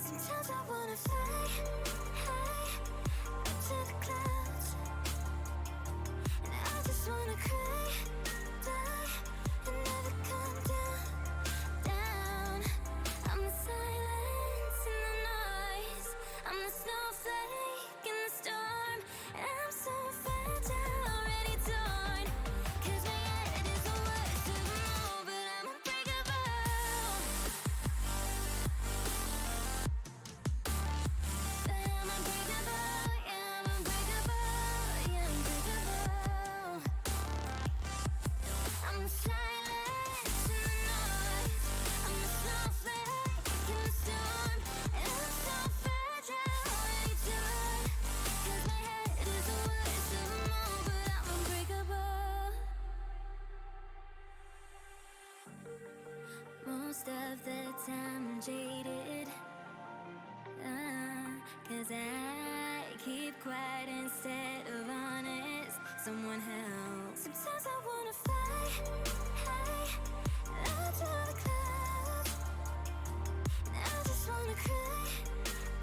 Sometimes I wanna fly, high, up to the clouds. And I just wanna cry, die, and never come down, down. I'm the silence in the noise, I'm the snowflake in the storm. And I'm so fragile, already torn. 'Cause my head is the worst of them all, but I'm unbreakable. But I'm unbreakable, yeah, I'm unbreakable, yeah, unbreakable. I'm the silence in the noise, I'm the snowflake in the storm. And I'm so fragile, already torn. 'Cause my head is the worst of them all, but I'm unbreakable. Most of the time I'm jaded, 'cause I keep quiet instead of honest. Someone help. Sometimes I wanna fly, high, up to the clouds. And I just wanna cry,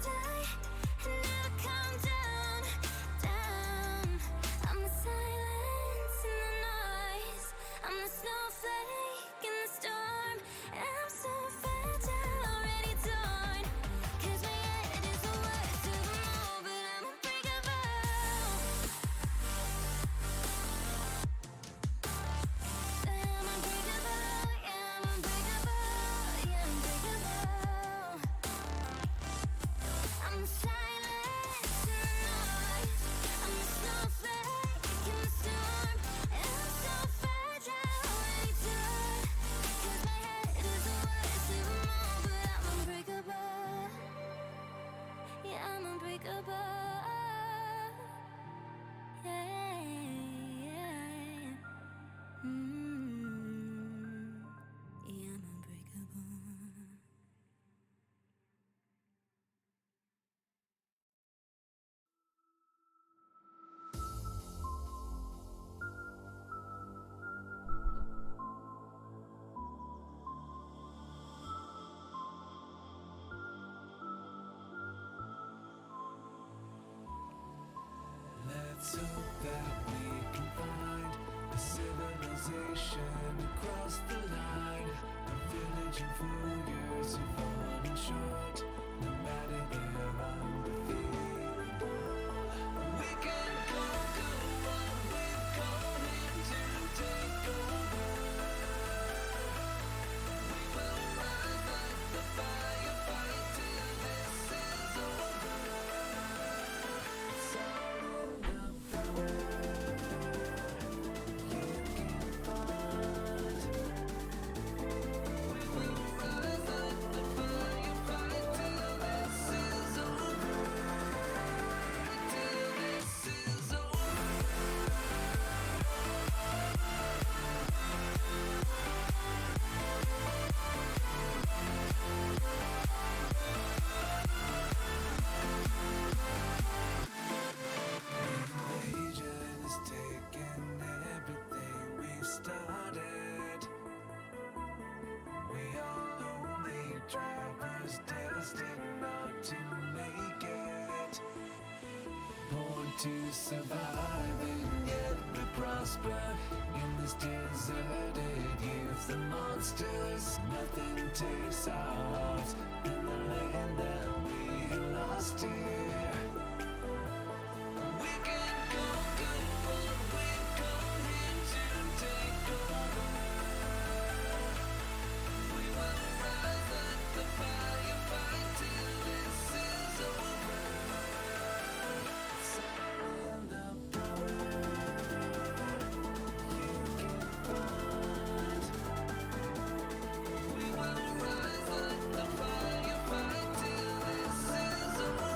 die, and never come down, down. I'm the silence in the noise, I'm the snowflake in the storm. And I'm so fragile, already torn. 'Cause my head is the worst of them all, but I'm unbreakable. But I'm unbreakable, yeah, I'm unbreakable, yeah, unbreakable. I'm the silence in the noise, I'm the snowflake in the storm. And I'm so fragile, already torn. 'Cause my head is the worst of them all, but I'm unbreakable. Yeah, I'm unbreakable. Yeah, yeah. Yeah, I'm unbreakable. Let's hope that we can find a civilization across the line. A village of warriors who fall in short, no matter their undefeatable. We can conquer what we've come here to take over. We will rise like the fire, fight till this is over. It's all in the power you can find. We will rise like the fire, fight till this is over. Till this is over. Invasion has taken everything we've started. We are only drivers destined not to make it. Born to survive and yet we prosper in this deserted youth. The monsters, nothing takes our hearts in the land that we have lost here. We can conquer what we've come here to take over. We will rise like the fire, fight till this is over. It's all in the power you can find. We will rise like the fire, fight till this is over.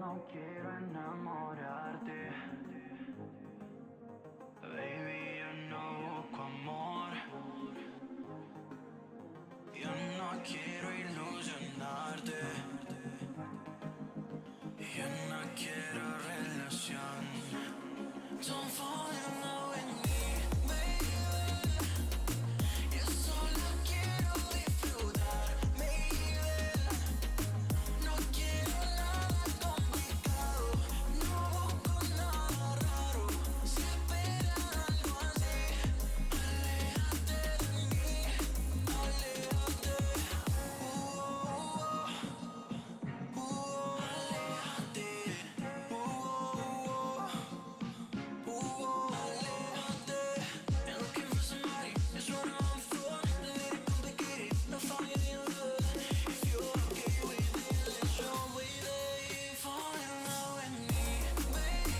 no quiero enamorarte. Baby, yo no busco amor. Yo no quiero ilusionarte. Yo no quiero relación. Don't fall in love with me, baby. Yo solo quiero disfrutar, baby. No quiero nada complicado, no busco nada raro. Si esperas algo así, aléjate de mí, aléjate. Aléjate. And looking for somebody that's running on for. Let it complicated, not finding it good. If you're okay with it, let's run with it. Fall in love with me, baby.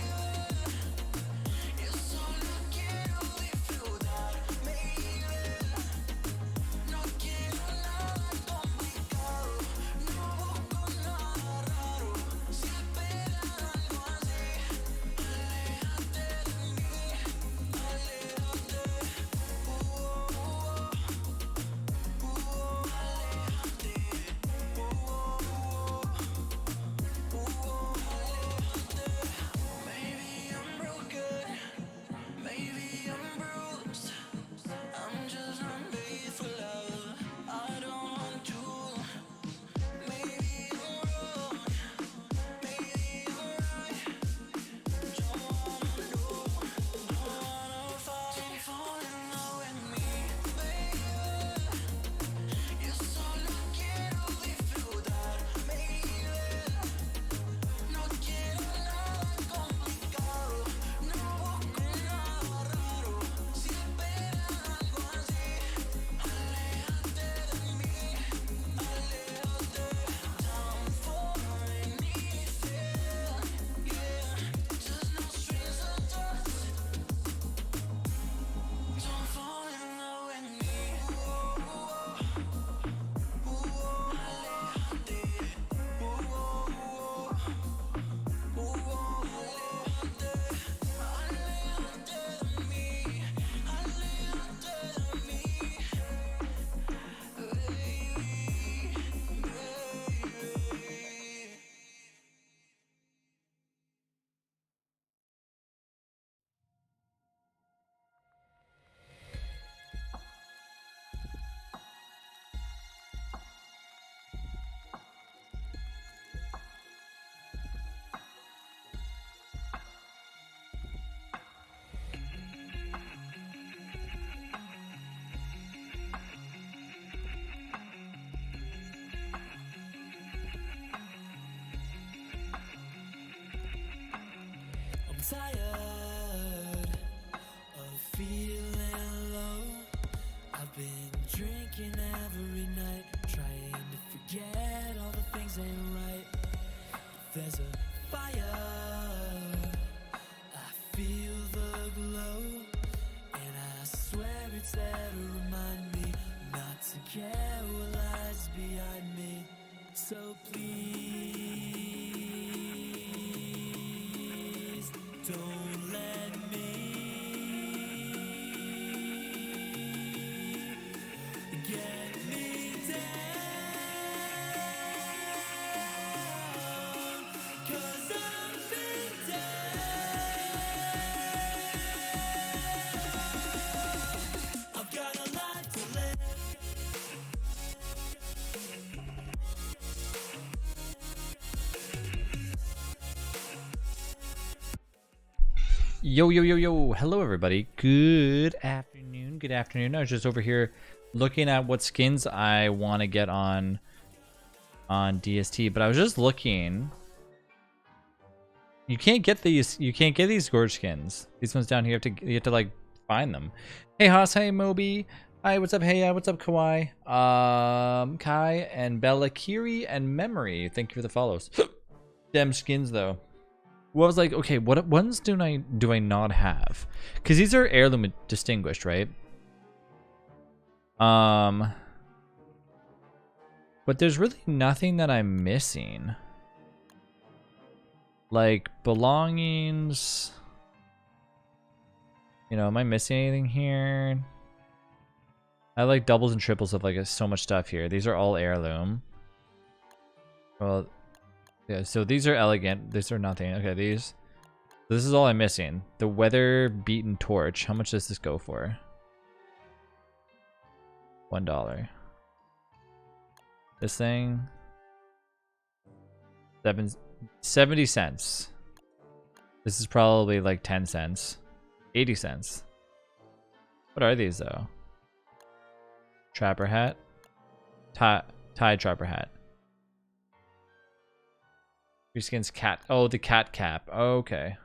Yo solo quiero disfrutar, baby. No quiero nada complicado, no busco nada raro. Si esperas algo así, aléjate de mí, aléjate. Maybe I'm broken, maybe I'm bruised. I'm just not made for love. I don't want to. Maybe I'm wrong, maybe I'm right. Don't wanna know, don't wanna fight. Don't fall in love with me, baby. Yo solo quiero disfrutar, baby. No quiero nada complicado, no busco nada raro. Si esperas algo así, aléjate de mí, aléjate. Down for anything, yeah. Just no strings attached. Don't fall in love with me. Aléjate. I'm tired of feeling low. I've been drinking every night, trying to forget all the things ain't right. There's a fire, I feel the glow, and I swear it's there to remind me not to care what lies behind me. So please don't let me get me down, 'cause I've been down. I've got a life to live. Yo, yo, yo, yo. Hello, everybody. Good afternoon. Good afternoon. I was just over here looking at what skins I want to get on DST, but I was just looking. You can't get these. You can't get these gorge skins. These ones down here, you have to like find them. Hey, Haas. Hey, Moby. Hi, what's up? Hey, what's up, Kawhi? Kai and Bella, Kiri and Memory. Thank you for the follows. Them skins though. Well, I was like, okay, what ones do I not have? Because these are heirloom distinguished, right? But there's really nothing that I'm missing. Like belongings. You know, am I missing anything here? I like doubles and triples of like so much stuff here. These are all heirloom. Well, yeah, so these are elegant. These are nothing. Okay, these. This is all I'm missing. The weather beaten torch. How much does this go for? $1. This thing. 70 cents. This is probably like 10 cents. 80 cents. What are these though? Trapper hat. Tie trapper hat. Your skin's cat. Oh, the cat cap. Okay.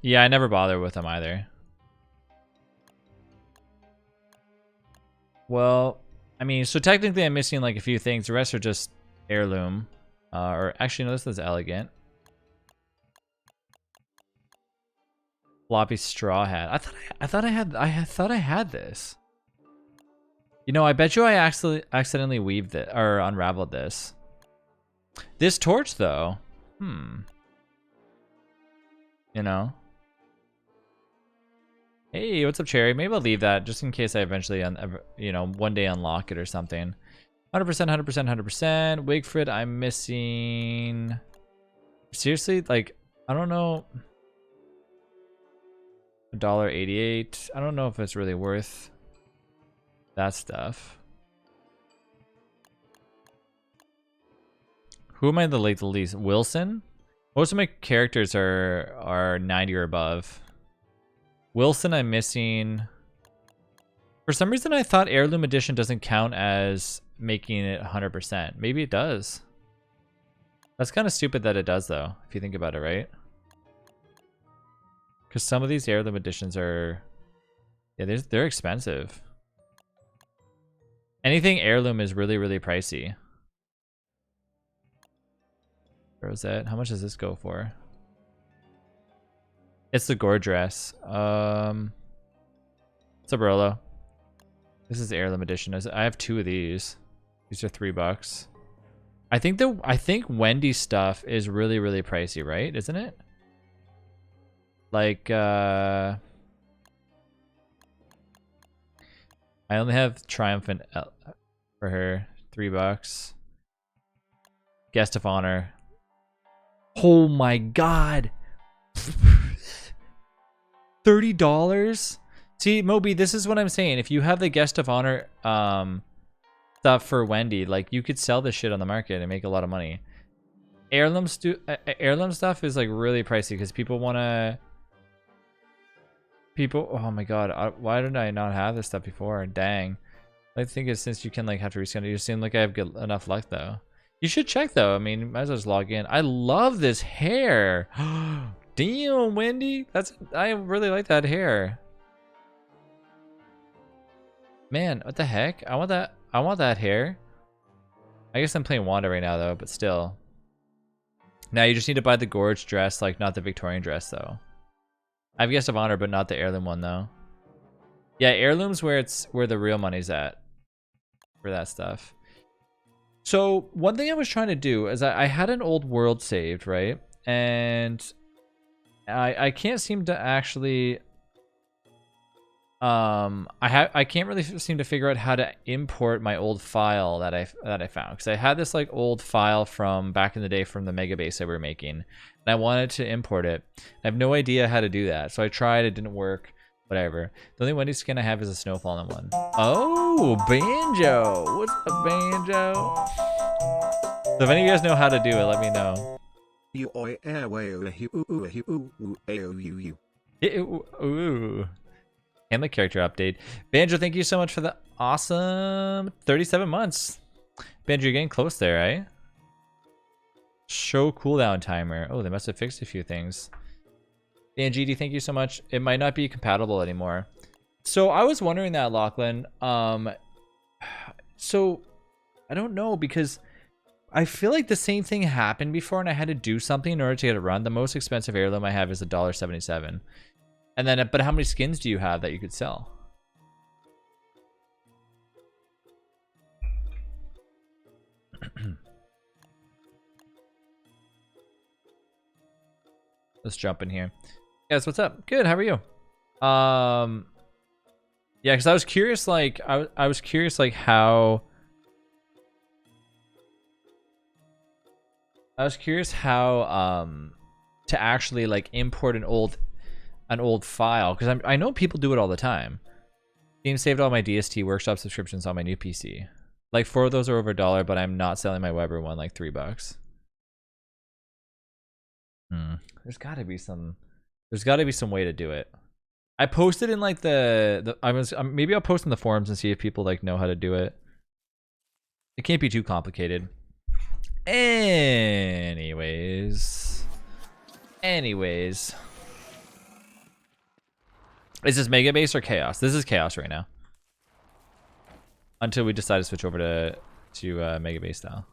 Yeah, I never bother with them either. Well, I mean, so technically I'm missing like a few things. The rest are just heirloom. Or actually, no, this is elegant. Floppy straw hat. I thought I had this. You know, I bet you I accidentally weaved it or unraveled this. This torch though. You know. Hey, what's up, Cherry? Maybe I'll leave that just in case I eventually, you know, one day unlock it or something. 100%, 100%, 100%. Wigfrid, I'm missing. Seriously, like, I don't know. $1.88. I don't know if it's really worth that stuff. Who am I the least? Wilson? Most of my characters are 90 or above. Wilson, I'm missing. For some reason, I thought Heirloom Edition doesn't count as making it 100%. Maybe it does. That's kind of stupid that it does, though, if you think about it, right? Because some of these Heirloom Editions are... Yeah, they're expensive. Anything Heirloom is really, really pricey. Rosette, how much does this go for? It's the gore dress. It's a Barolo. This is the Heirloom Edition. I have 2 of these. These are $3. I think Wendy's stuff is really, really pricey, right? Isn't it? Like I only have Triumphant for her. $3. Guest of Honor. Oh my god. $30? See, Moby, this is what I'm saying. If you have the Guest of Honor stuff for Wendy, like, you could sell this shit on the market and make a lot of money. Heirloom stuff is like really pricey because people want to... Oh my god, why did I not have this stuff before? Dang. I think it's since you can like have to rescan it. You seem like I have good enough luck though. You should check though. I mean, might as well just log in. I love this hair. Damn, Wendy. I really like that hair. Man, what the heck? I want that hair. I guess I'm playing Wanda right now though, but still. Now you just need to buy the gorge dress, like not the Victorian dress though. I have Guest of Honor, but not the heirloom one though. Yeah, heirloom's where the real money's at for that stuff. So one thing I was trying to do is I had an old world saved, right? And I can't seem to actually I can't really seem to figure out how to import my old file that I found, because I had this like old file from back in the day from the mega base that we were making, and I wanted to import it. I have no idea how to do that, so I tried. It didn't work. Whatever. The only Wendy skin I have is a snowfallen one. Oh, Banjo! What's up, Banjo? So if any of you guys know how to do it, let me know. Ooh. And the character update. Banjo, thank you so much for the awesome 37 months. Banjo, you're getting close there, right? Show cooldown timer. Oh, they must have fixed a few things. And GD, thank you so much. It might not be compatible anymore. So I was wondering that, Lachlan. So I don't know, because I feel like the same thing happened before and I had to do something in order to get it run. The most expensive heirloom I have is $1.77. And then, but how many skins do you have that you could sell? Let's jump in here. Guys, what's up? Good, how are you? Yeah, because I was curious, like, I was curious, like, how... to actually, like, import an old file, because I know people do it all the time. Game saved all my DST workshop subscriptions on my new PC. Like, 4 of those are over $1, but I'm not selling my Weber one like $3. There's got to be some way to do it. I posted in like maybe I'll post in the forums and see if people like know how to do it. It can't be too complicated. Anyways. Is this Mega Base or Chaos? This is Chaos right now. Until we decide to switch over to Mega Base style.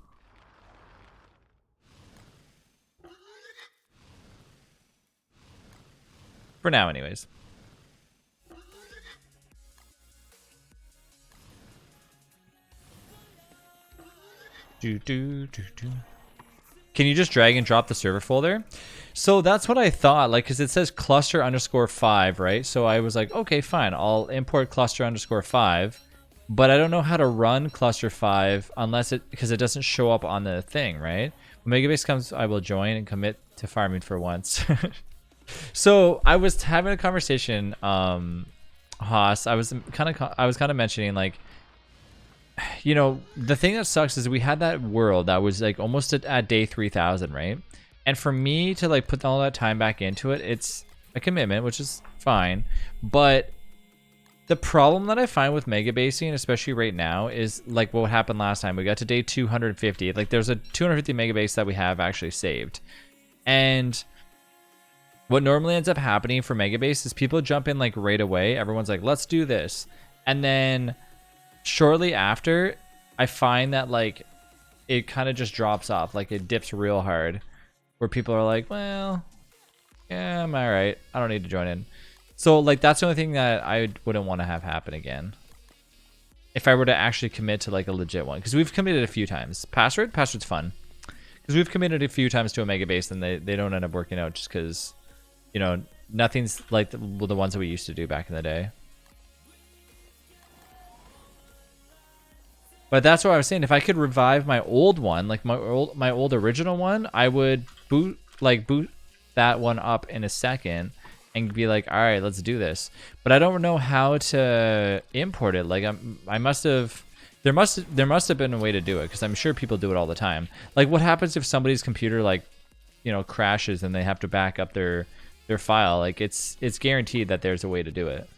For now, anyways. Can you just drag and drop the server folder? So that's what I thought, like, because it says cluster_5, right? So I was like, okay, fine, I'll import cluster_5, but I don't know how to run cluster5 because it doesn't show up on the thing, right? When Megabase comes, I will join and commit to farming for once. So I was having a conversation, Haas. I was kind of mentioning, like, you know, the thing that sucks is we had that world that was like almost at day 3000, right? And for me to like put all that time back into it, it's a commitment, which is fine. But the problem that I find with mega basing, especially right now, is like what happened last time. We got to day 250. Like there's a 250 mega base that we have actually saved. And what normally ends up happening for mega base is people jump in like right away. Everyone's like, let's do this. And then shortly after, I find that like it kind of just drops off, like it dips real hard, where people are like, well, yeah, I'm all right, I don't need to join in. So like that's the only thing that I wouldn't want to have happen again if I were to actually commit to like a legit one, because we've committed a few times. Password's fun because we've committed a few times to a mega base and they don't end up working out just because, you know, nothing's like the ones that we used to do back in the day. But that's what I was saying. If I could revive my old one, like my old original one, I would boot that one up in a second and be like, all right, let's do this. But I don't know how to import it. Like there must have been a way to do it, because I'm sure people do it all the time. Like what happens if somebody's computer, like, you know, crashes and they have to back up their file? Like it's guaranteed that there's a way to do it.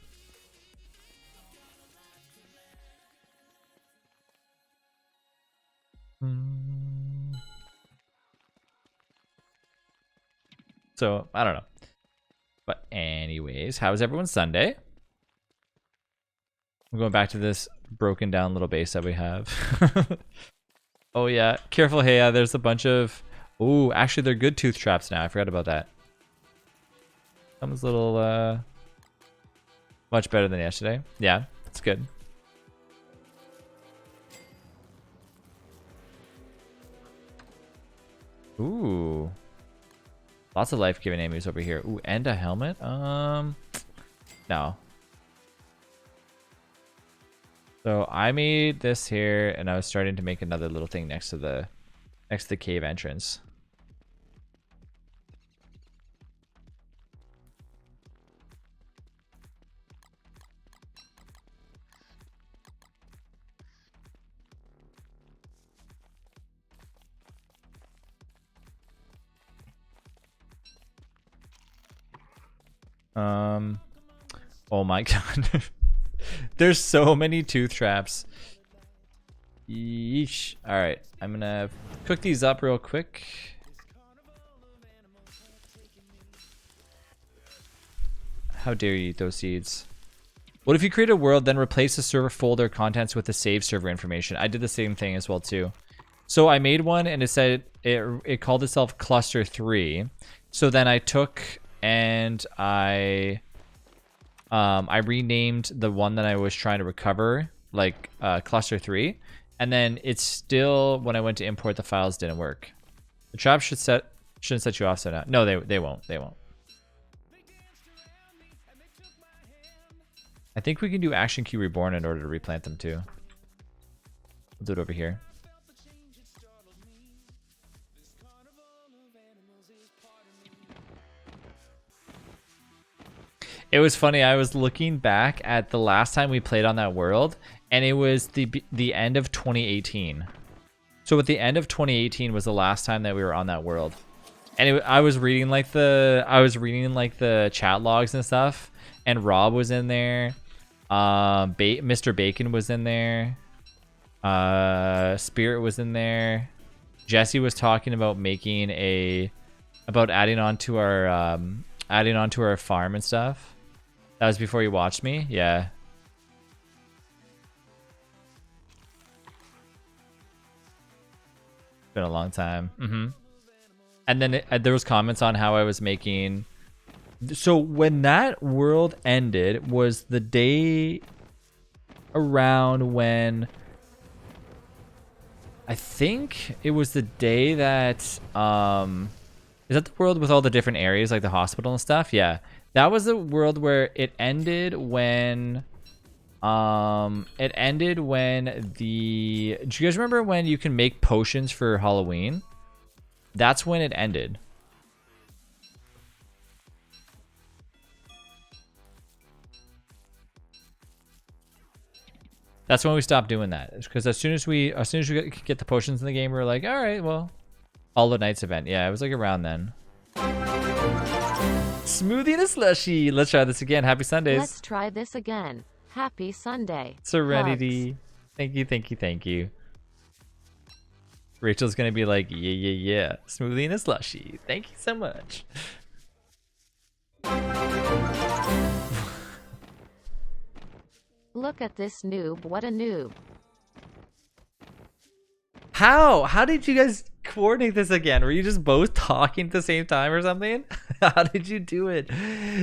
So I don't know, but anyways, how was everyone's Sunday? I'm going back to this broken down little base that we have. Oh yeah, careful. Hey, there's a bunch of, oh, actually they're good tooth traps now. I forgot about that. Someone's a little much better than yesterday. Yeah, it's good. Ooh, lots of life-giving enemies over here. Ooh, and a helmet. No. So I made this here, and I was starting to make another little thing next to the cave entrance. Oh my god. There's so many tooth traps. Yeesh. Alright, I'm gonna cook these up real quick. How dare you eat those seeds? What if you create a world, then replace the server folder contents with the save server information? I did the same thing as well too. So I made one and it said it called itself cluster 3. So then I took and I I renamed the one that I was trying to recover, like cluster 3, and then it's still, when I went to import the files, didn't work. The trap shouldn't set you off, so now. No, they won't. They won't. I think we can do Action Key Reborn in order to replant them too. We'll do it over here. It was funny. I was looking back at the last time we played on that world, and it was the end of 2018. So at the end of 2018 was the last time that we were on that world, and I was reading like the chat logs and stuff, and Rob was in there, Mr. Bacon was in there, Spirit was in there, Jesse was talking about adding on to our farm and stuff. That was before you watched me? Yeah. Been a long time. And then there was comments on how I was making... So when that world ended was the day around when... I think it was the day that... Is that the world with all the different areas, like the hospital and stuff? Yeah. That was the world where it ended when... Do you guys remember when you can make potions for Halloween? That's when it ended. That's when we stopped doing that. Because as soon as we get the potions in the game, we were like, all right, well, Hollow Knights event. Yeah, it was like around then. Smoothie and a slushie. Let's try this again. Happy Sundays. Let's try this again. Happy Sunday. Serenity. Hugs. Thank you, thank you, thank you. Rachel's gonna be like, yeah. Smoothie and a slushie. Thank you so much. Look at this noob. What a noob. How did you guys coordinate this again? Were you just both talking at the same time or something? How did you do it?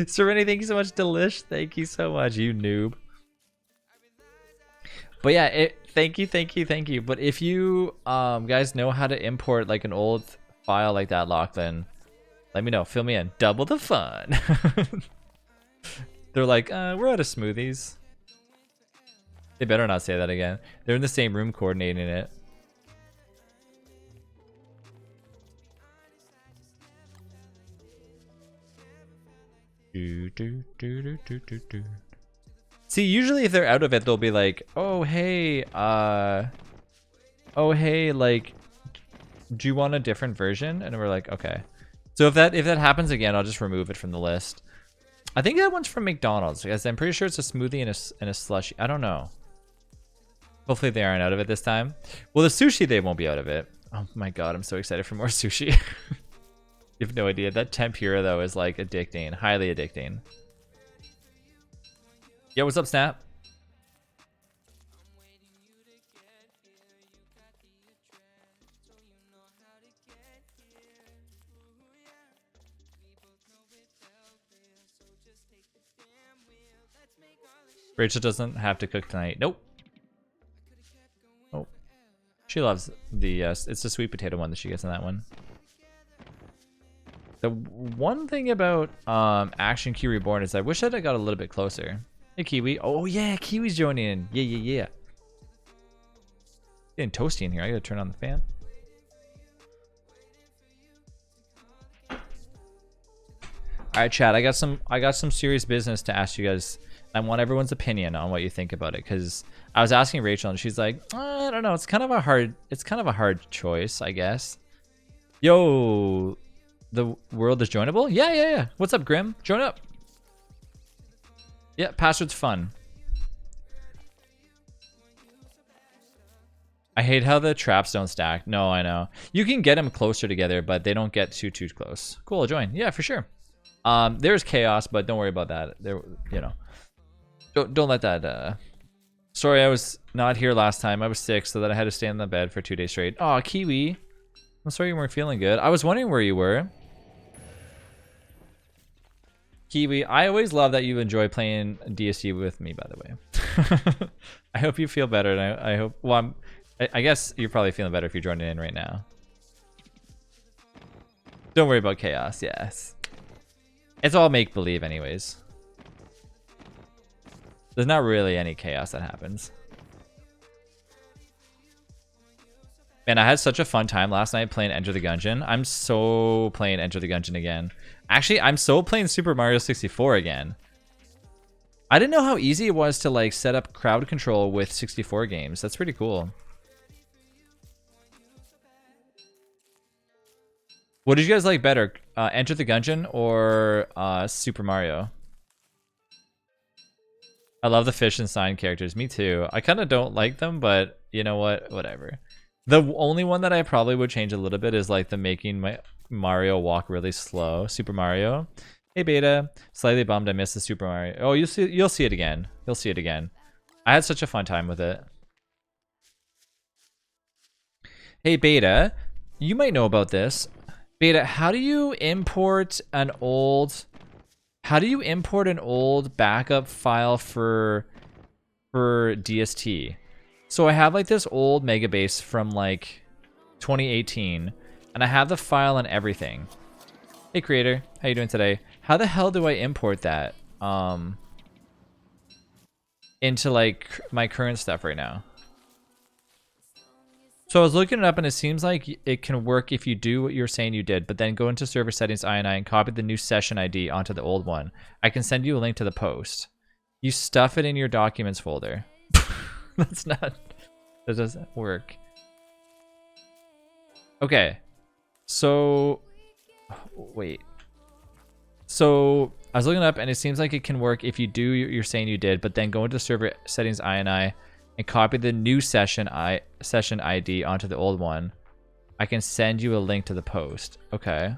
Serenity, thank you so much. Delish, thank you so much, you noob. But yeah, thank you. But if you guys know how to import like an old file like that, Lachlan, let me know. Fill me in. Double the fun. They're like, we're out of smoothies. They better not say that again. They're in the same room coordinating it. See, usually if they're out of it, they'll be like, oh hey, like, do you want a different version? And we're like, okay. So if that happens again, I'll just remove it from the list. I think that one's from McDonald's, because I'm pretty sure it's a smoothie and a slushie. I don't know. Hopefully they aren't out of it this time. Well, the sushi, they won't be out of it. Oh my god, I'm so excited for more sushi. You have no idea. That tempura, though, is like addicting. Highly addicting. Yo, what's up, Snap? Rachel doesn't have to cook tonight. Nope. Oh. She loves the, it's the sweet potato one that she gets in that one. The one thing about Action Key Reborn is I wish I'd have got a little bit closer. Hey, Kiwi. Oh, yeah, Kiwi's joining in. Yeah. Getting toasty in here. I gotta turn on the fan. All right, chat. I got some serious business to ask you guys. I want everyone's opinion on what you think about it, because I was asking Rachel and she's like, I don't know. It's kind of a hard choice, I guess. Yo, the world is joinable? Yeah. What's up, Grim? Join up. Yeah, password's fun. I hate how the traps don't stack. No, I know. You can get them closer together, but they don't get too close. Cool, I'll join. Yeah, for sure. There's chaos, but don't worry about that. There, you know. Don't let that. Sorry, I was not here last time. I was sick, so that I had to stay in the bed for 2 days straight. Oh, Kiwi. I'm sorry you weren't feeling good. I was wondering where you were. Kiwi, I always love that you enjoy playing DST with me, by the way. I hope you feel better, and I hope, well, I guess you're probably feeling better if you're joining in right now. Don't worry about chaos, yes. It's all make-believe anyways. There's not really any chaos that happens. Man, I had such a fun time last night playing Enter the Gungeon. I'm so playing Enter the Gungeon again. Actually, I'm so playing Super Mario 64 again. I didn't know how easy it was to like set up crowd control with 64 games. That's pretty cool. What did you guys like better? Enter the Gungeon or Super Mario? I love the fish and sign characters. Me too. I kind of don't like them, but you know what? Whatever. The only one that I probably would change a little bit is like the making my Mario walk really slow. Super Mario. Hey Beta, slightly bummed I missed the Super Mario. Oh, you'll see it again. You'll see it again. I had such a fun time with it. Hey Beta, you might know about this. Beta, how do you import an old backup file for DST? So I have like this old megabase from like 2018, and I have the file and everything. Hey creator, how you doing today? How the hell do I import that into like my current stuff right now? So I was looking it up, and it seems like it can work if you do what you're saying you did, but then go into server settings INI and copy the new session ID onto the old one. I can send you a link to the post. You stuff it in your documents folder. That doesn't work. Okay. So, wait. So I was looking up, and it seems like it can work if you do what you're saying you did, but then go into server settings INI and copy the new session ID onto the old one. I can send you a link to the post. Okay.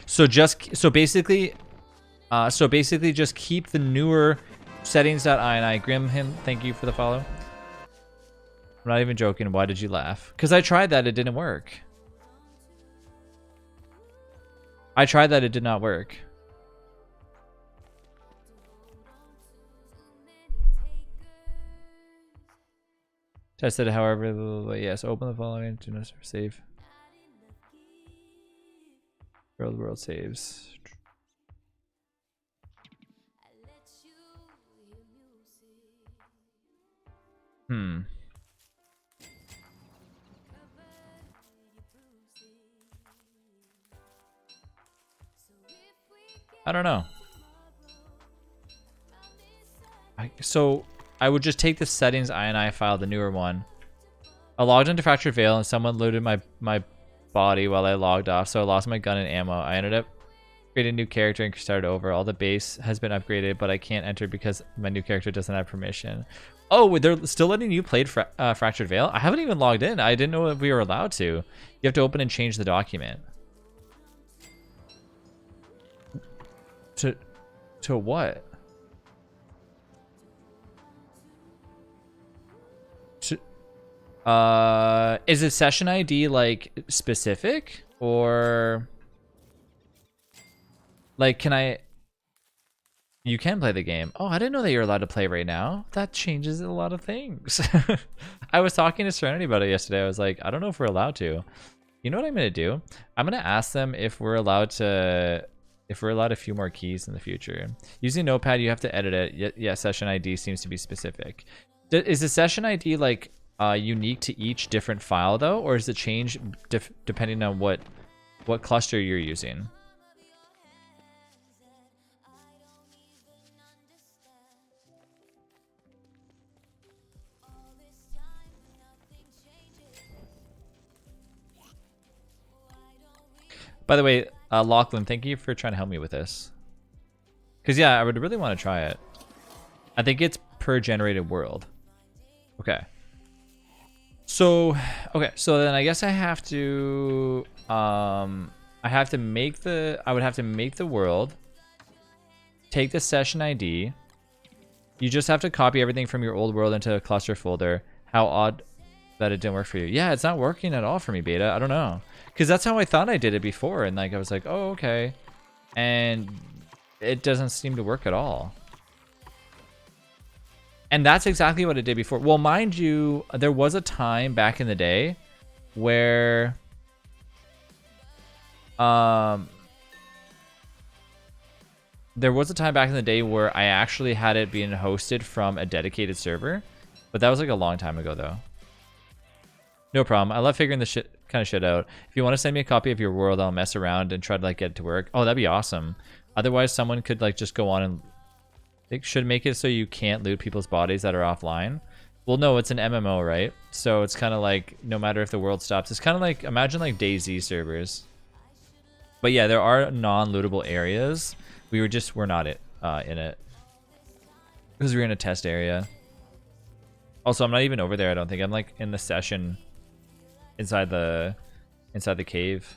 So basically just keep the newer settings.ini. Grimhim, thank you for the follow. I'm not even joking. Why did you laugh? Because I tried that, it didn't work. I tried that, it did not work. Tested it, however, yes, open the following, do not save. World saves. I don't know. So I would just take the settings INI file, the newer one. I logged into Fractured Veil and someone looted my body while I logged off, so I lost my gun and ammo. I ended up creating a new character and started over. All the base has been upgraded, but I can't enter because my new character doesn't have permission. Oh, they're still letting you play Fractured Veil? I haven't even logged in. I didn't know if we were allowed to. You have to open and change the document. To what? Is a session ID like specific, or like you can play the game? Oh, I didn't know that you're allowed to play right now. That changes a lot of things. I was talking to Serenity about it yesterday. I was like, I don't know if we're allowed to. You know what I'm gonna do? I'm gonna ask them if we're allowed a few more keys in the future. Using Notepad, you have to edit it. Yeah, session ID seems to be specific. Is the session ID like unique to each different file though, or does it change depending on what cluster you're using? By the way, Lachlan, thank you for trying to help me with this. Because yeah, I would really want to try it. I think it's per generated world. Okay. So then I guess I have to I would have to make the world, take the session ID. You just have to copy everything from your old world into a cluster folder. How odd that it didn't work for you. Yeah, it's not working at all for me, Beta. I don't know. Because that's how I thought I did it before. And like I was like, oh, okay. And it doesn't seem to work at all. And that's exactly what it did before. Well, mind you, there was a time back in the day where there was a time back in the day where I actually had it being hosted from a dedicated server. But that was like a long time ago though. No problem. I love figuring this kind of shit out. If you want to send me a copy of your world, I'll mess around and try to like get it to work. Oh, that'd be awesome. Otherwise, someone could like just go on and it should make it so you can't loot people's bodies that are offline. Well, no, it's an MMO, right? So it's kind of like no matter if the world stops, it's kind of like imagine like DayZ servers. But yeah, there are non-lootable areas. We're not in it because we're in a test area. Also, I'm not even over there. I don't think I'm like in the session. Inside the cave.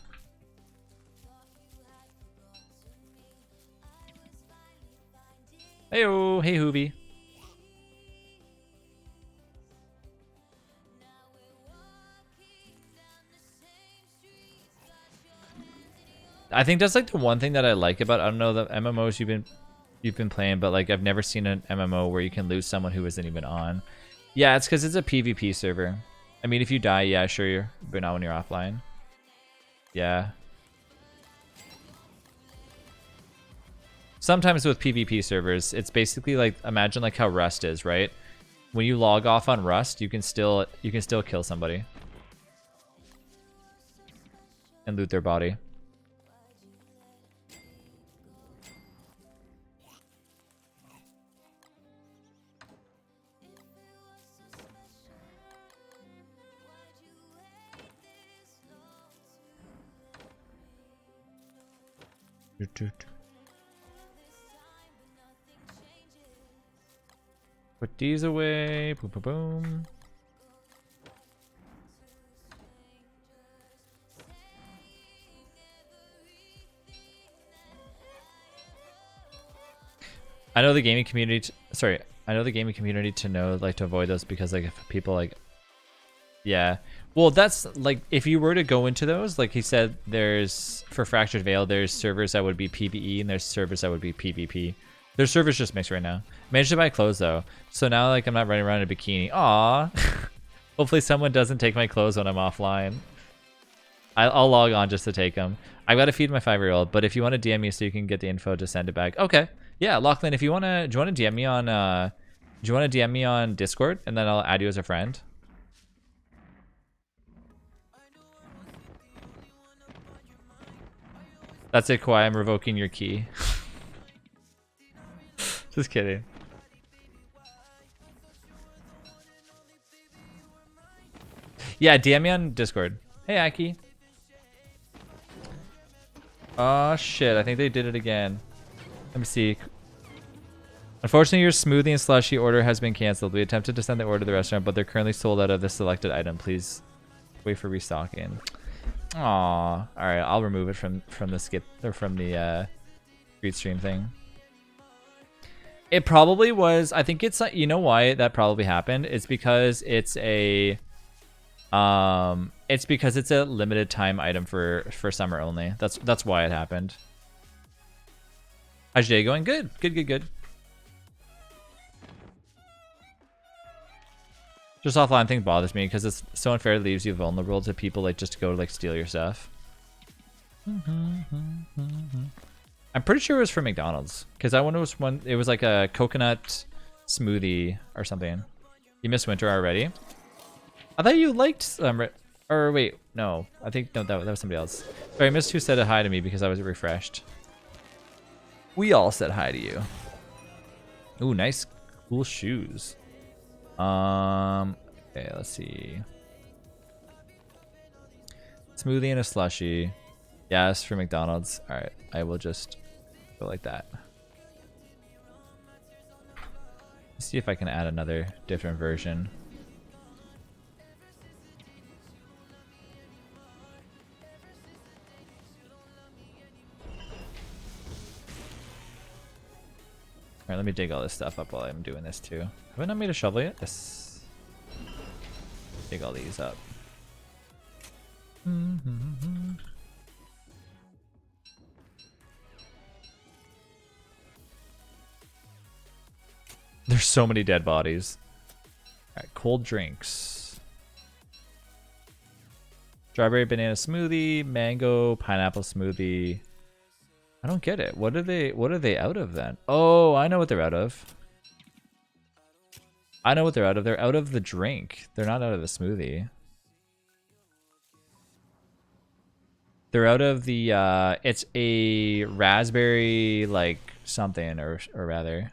Heyo, hey Hoobie. I think that's like the one thing that I like about, I don't know, the MMOs you've been playing, but like I've never seen an MMO where you can lose someone who isn't even on. Yeah, it's because it's a PvP server. I mean, if you die, yeah, sure, but not when you're offline. Yeah. Sometimes with PvP servers, it's basically like, imagine like how Rust is, right? When you log off on Rust, you can still kill somebody and loot their body. Put these away. Boom, boom, boom. I know the gaming community. I know the gaming community to know like to avoid those because like if people like, yeah. Well, that's like if you were to go into those, like he said, there's for Fractured Veil, there's servers that would be PvE and there's servers that would be PvP. Their servers just mixed right now. Managed to buy clothes though, so now like I'm not running around in a bikini. Aw. Hopefully someone doesn't take my clothes when I'm offline. I'll log on just to take them. I've got to feed my 5-year-old, but if you want to DM me so you can get the info to send it back. Okay. Yeah, Lachlan, if you wanna, do you want to DM me on Discord and then I'll add you as a friend? That's it, Kawhi. I'm revoking your key. Just kidding. Yeah, DM me on Discord. Hey, Aki. Oh, shit. I think they did it again. Let me see. Unfortunately, your smoothie and slushy order has been canceled. We attempted to send the order to the restaurant, but they're currently sold out of the selected item. Please wait for restocking. Aw. Alright, I'll remove it from the skip, or from the street stream thing. It probably was, I think it's, you know why that probably happened? It's because it's a limited time item for summer only. That's why it happened. How's your day going? Good. Good. Just offline thing bothers me because it's so unfair. It leaves you vulnerable to people like just to go like steal your stuff. I'm pretty sure it was from McDonald's because I wonder when it was like a coconut smoothie or something. You missed winter already? I thought you liked or wait, no. I think no, that was somebody else. Sorry, I missed who said hi to me because I was refreshed. We all said hi to you. Ooh, nice cool shoes. Okay, let's see. Smoothie and a slushie. Yes, for McDonald's. All right, I will just go like that. Let's see if I can add another different version. Alright, let me dig all this stuff up while I'm doing this too. Have I not made a shovel yet? Yes. Dig all these up. There's so many dead bodies. All right, cold drinks. Strawberry banana smoothie, mango pineapple smoothie. I don't get it. What are they out of then? Oh, I know what they're out of. I know what they're out of. They're out of the drink. They're not out of the smoothie. They're out of the it's a raspberry like something or rather.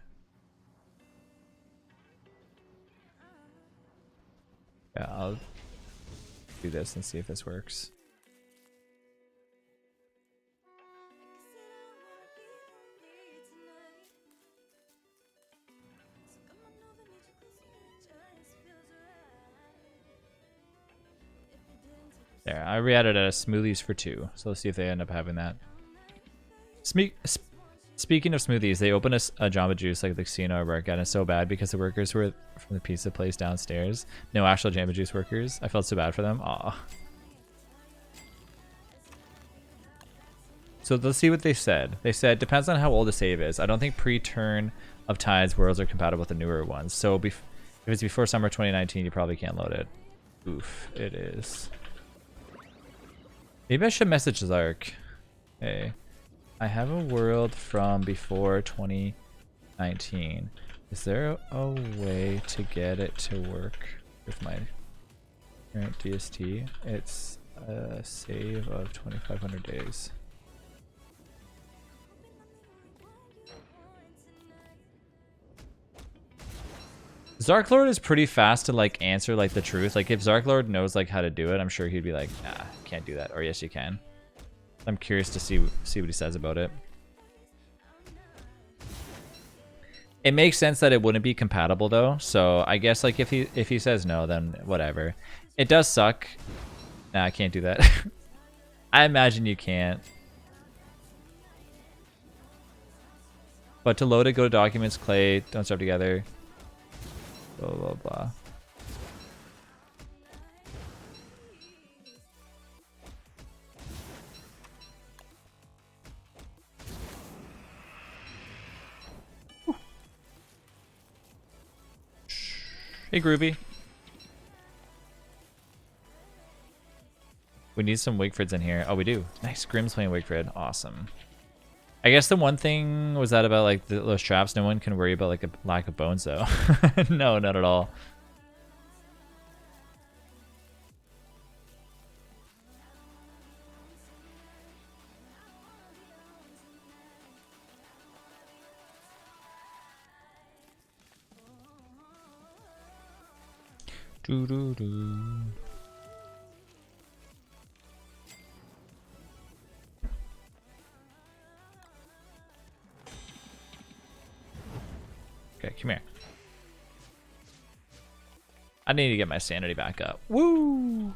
Yeah, I'll do this and see if this works. There, I re-added a smoothies for 2, so let's see if they end up having that. Speaking of smoothies, they opened a Jamba Juice like the casino I work at, and it's so bad because the workers were from the pizza place downstairs. No actual Jamba Juice workers. I felt so bad for them. Aw. So let's see what they said. They said, depends on how old the save is. I don't think pre-turn of Tides worlds are compatible with the newer ones. So if it's before summer 2019, you probably can't load it. Oof, it is. Maybe I should message Zark. Hey, I have a world from before 2019. Is there a way to get it to work with my current DST? It's a save of 2,500 days. Zarklord is pretty fast to like answer like the truth. Like if Zarklord knows like how to do it, I'm sure he'd be like, nah, can't do that. Or yes, you can. I'm curious to see what he says about it. It makes sense that it wouldn't be compatible though. So I guess like if he says no, then whatever. It does suck. Nah, I can't do that. I imagine you can't. But to load it, go to documents, clay, don't start together. Blah, blah, blah. Hey, Groovy. We need some Wigfords in here. Oh, we do. Nice. Grimm's playing Wigford. Awesome. I guess the one thing was that about like those traps, no one can worry about like a lack of bones though. No, not at all. Doo -doo -doo. Okay, come here. I need to get my sanity back up. Woo!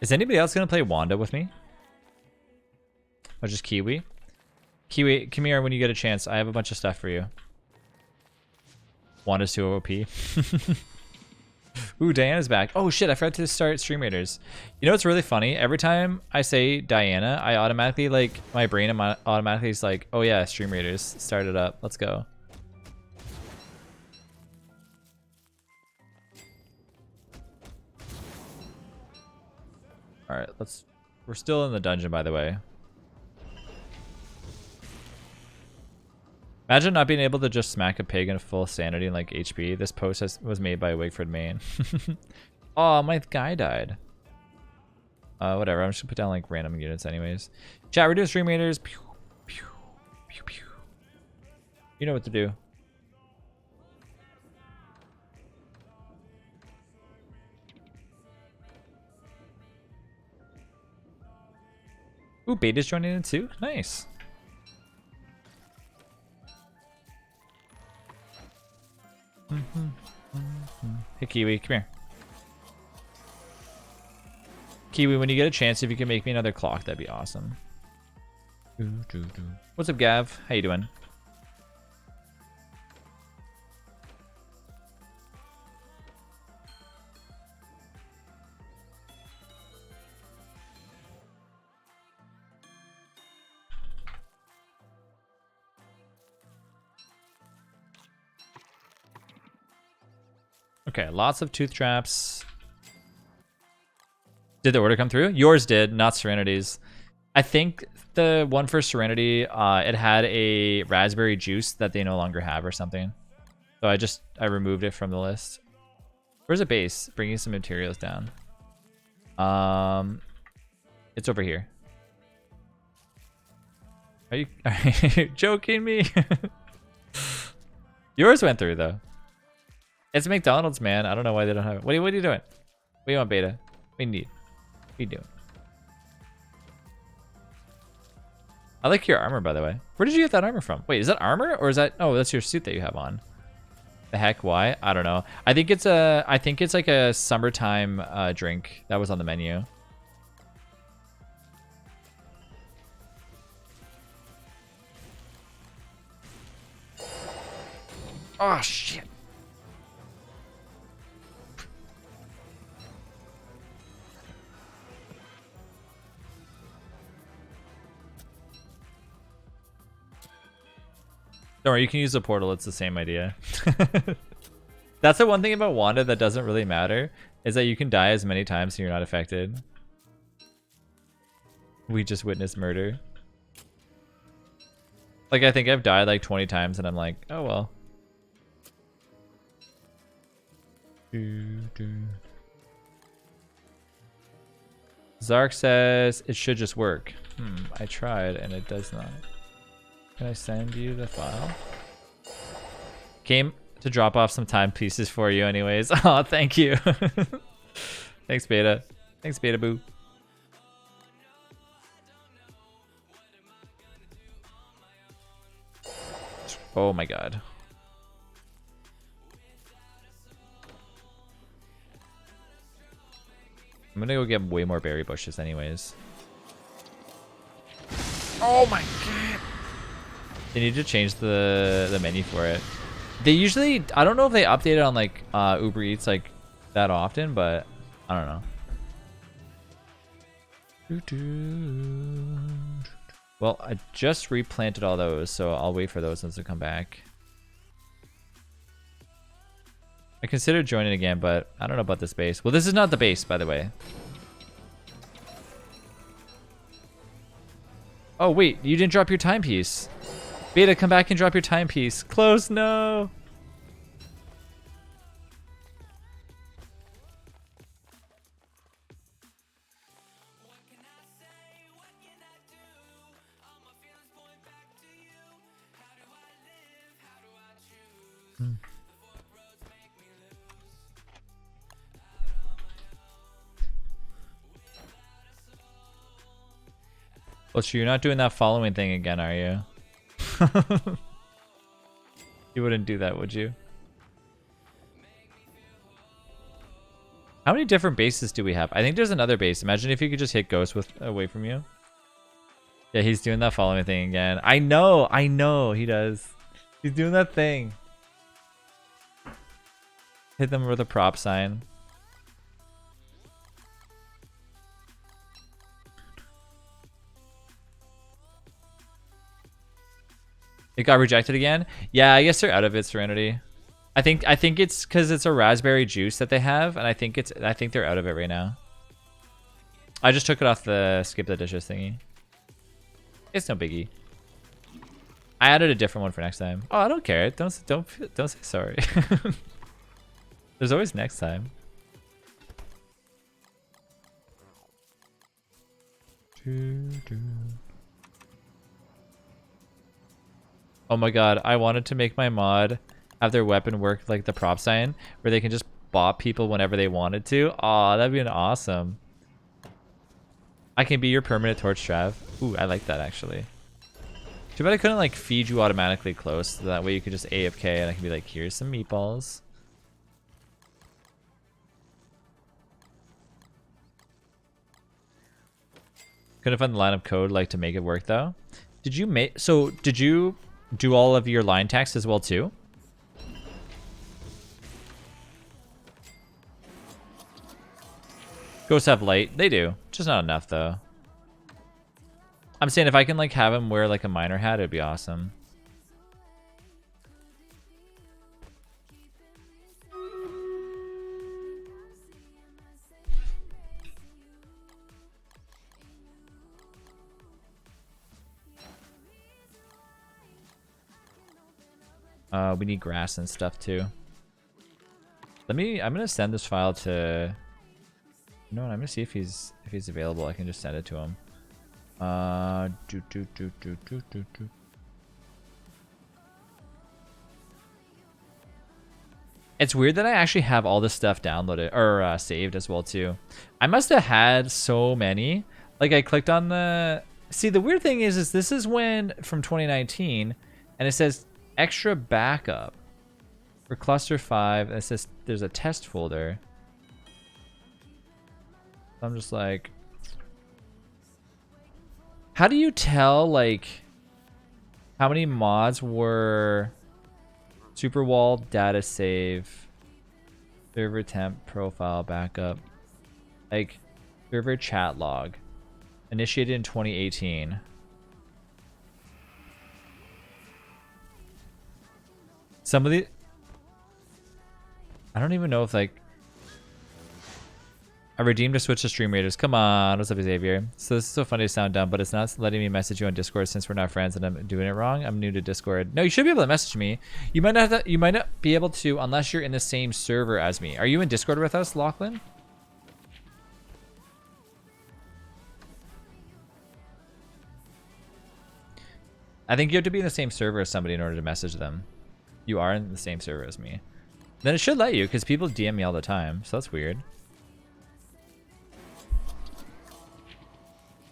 Is anybody else gonna play Wanda with me? Or just Kiwi? Kiwi, come here when you get a chance. I have a bunch of stuff for you. Wanda's too OP. Ooh, Diana's back. Oh shit, I forgot to start Stream Raiders. You know what's really funny? Every time I say Diana, I automatically like, my brain automatically is like, oh yeah, Stream Raiders, start it up. Let's go. Alright, we're still in the dungeon by the way. Imagine not being able to just smack a pig in full sanity and like HP. This post was made by Wigford Main. Oh, my guy died. Whatever. I'm just gonna put down like random units anyways. Chat, we're doing Stream Raiders. Pew, pew, pew, pew. You know what to do. Ooh, Beta's joining in too. Nice. Hey Kiwi, come here. Kiwi, when you get a chance, if you can make me another clock, that'd be awesome. What's up, Gav? How you doing? Okay, lots of tooth traps. Did the order come through? Yours did, not Serenity's. I think the one for Serenity, it had a raspberry juice that they no longer have or something. So I removed it from the list. Where's a base? Bringing some materials down. It's over here. Are you joking me? Yours went through though. It's McDonald's, man. I don't know why they don't have it. What are you doing? What do you want, Beta? We need. What are you doing? I like your armor, by the way. Where did you get that armor from? Wait, is that armor or is that? Oh, that's your suit that you have on. The heck? Why? I don't know. I think it's like a summertime drink that was on the menu. Oh shit. Don't worry, you can use the portal. It's the same idea. That's the one thing about Wanda that doesn't really matter, is that you can die as many times and you're not affected. We just witnessed murder. Like, I think I've died like 20 times and I'm like, oh well. Zark says it should just work. I tried and it does not. Can I send you the file? Came to drop off some timepieces for you anyways. Oh, thank you. Thanks, Beta. Thanks, Beta Boo. Oh my god. I'm gonna go get way more berry bushes anyways. Oh my god. They need to change the menu for it. They usually, I don't know if they update it on like Uber Eats like that often, but I don't know. Well, I just replanted all those, so I'll wait for those ones to come back. I considered joining again, but I don't know about this base. Well, this is not the base, by the way. Oh, wait, you didn't drop your timepiece. Beta, come back and drop your timepiece. Close, no. Well, sure, you're not doing that following thing again, are you? You wouldn't do that, would you? How many different bases do we have? I think there's another base. Imagine if you could just hit Ghost with away from you. Yeah, he's doing that following thing again. I know he does. He's doing that thing. Hit them with a prop sign. It got rejected again? Yeah, I guess they're out of it, Serenity. I think it's because it's a raspberry juice that they have, and I think they're out of it right now. I just took it off the skip the dishes thingy. It's no biggie. I added a different one for next time. Oh, I don't care. Don't say sorry. There's always next time. Oh my god, I wanted to make my mod have their weapon work like the prop sign, where they can just bop people whenever they wanted to. Aw, that'd be awesome. I can be your permanent torch, Trav. Ooh, I like that actually. Too bad I couldn't like feed you automatically close, so that way you could just AFK and I can be like, here's some meatballs. Couldn't find the line of code like to make it work though. Did you do all of your line text as well too? Ghosts have light. They do. Just not enough though. I'm saying if I can like have him wear like a miner hat, it'd be awesome. We need grass and stuff too. I'm gonna send this file to. You know what? I'm gonna see if he's available. I can just send it to him. It's weird that I actually have all this stuff downloaded or saved as well too. I must have had so many. Like I clicked on the. See, the weird thing is this is when from 2019, and it says extra backup for cluster 5. And it says there's a test folder. I'm just like, how do you tell like how many mods were Superwall, data save, server temp, profile, backup, like server chat log, initiated in 2018. Some of the, I don't even know if like, I redeemed a switch to Stream Raiders. Come on, what's up, Xavier? So this is so funny to sound dumb, but it's not letting me message you on Discord since we're not friends and I'm doing it wrong. I'm new to Discord. No, you should be able to message me. You might not. You might not be able to unless you're in the same server as me. Are you in Discord with us, Lachlan? I think you have to be in the same server as somebody in order to message them. You are in the same server as me. Then it should let you because people DM me all the time, so that's weird.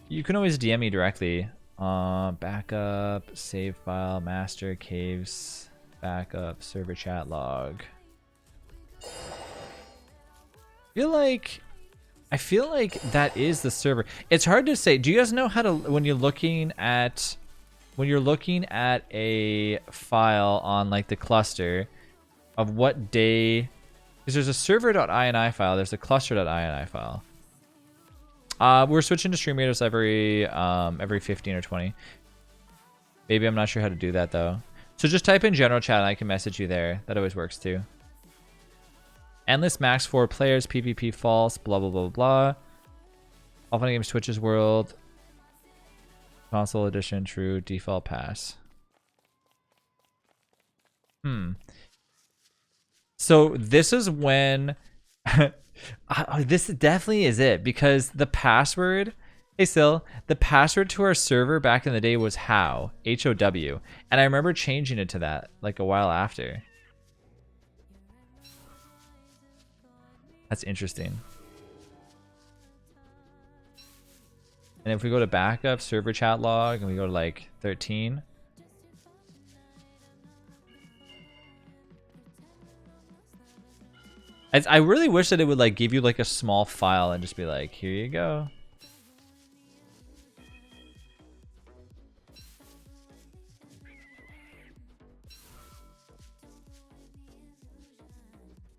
You can always DM me directly. Backup, save file, master, caves, backup, server chat log. I feel like that is the server. It's hard to say. Do you guys know how to when you're looking at a file on like the cluster of what day? Because there's a server.ini file. There's a cluster.ini file. We're switching to Stream Raiders every 15 or 20. Maybe I'm not sure how to do that though. So just type in general chat and I can message you there. That always works too. Endless max 4 players, PvP false, blah blah blah blah. All Fun Games Twitch's World. Console edition true, default pass. So this is when this definitely is it because the password, hey Sil, the password to our server back in the day was how, HOW, and I remember changing it to that like a while after. That's interesting. And if we go to backup, server chat log, and we go to like 13. I really wish that it would like give you like a small file and just be like, here you go.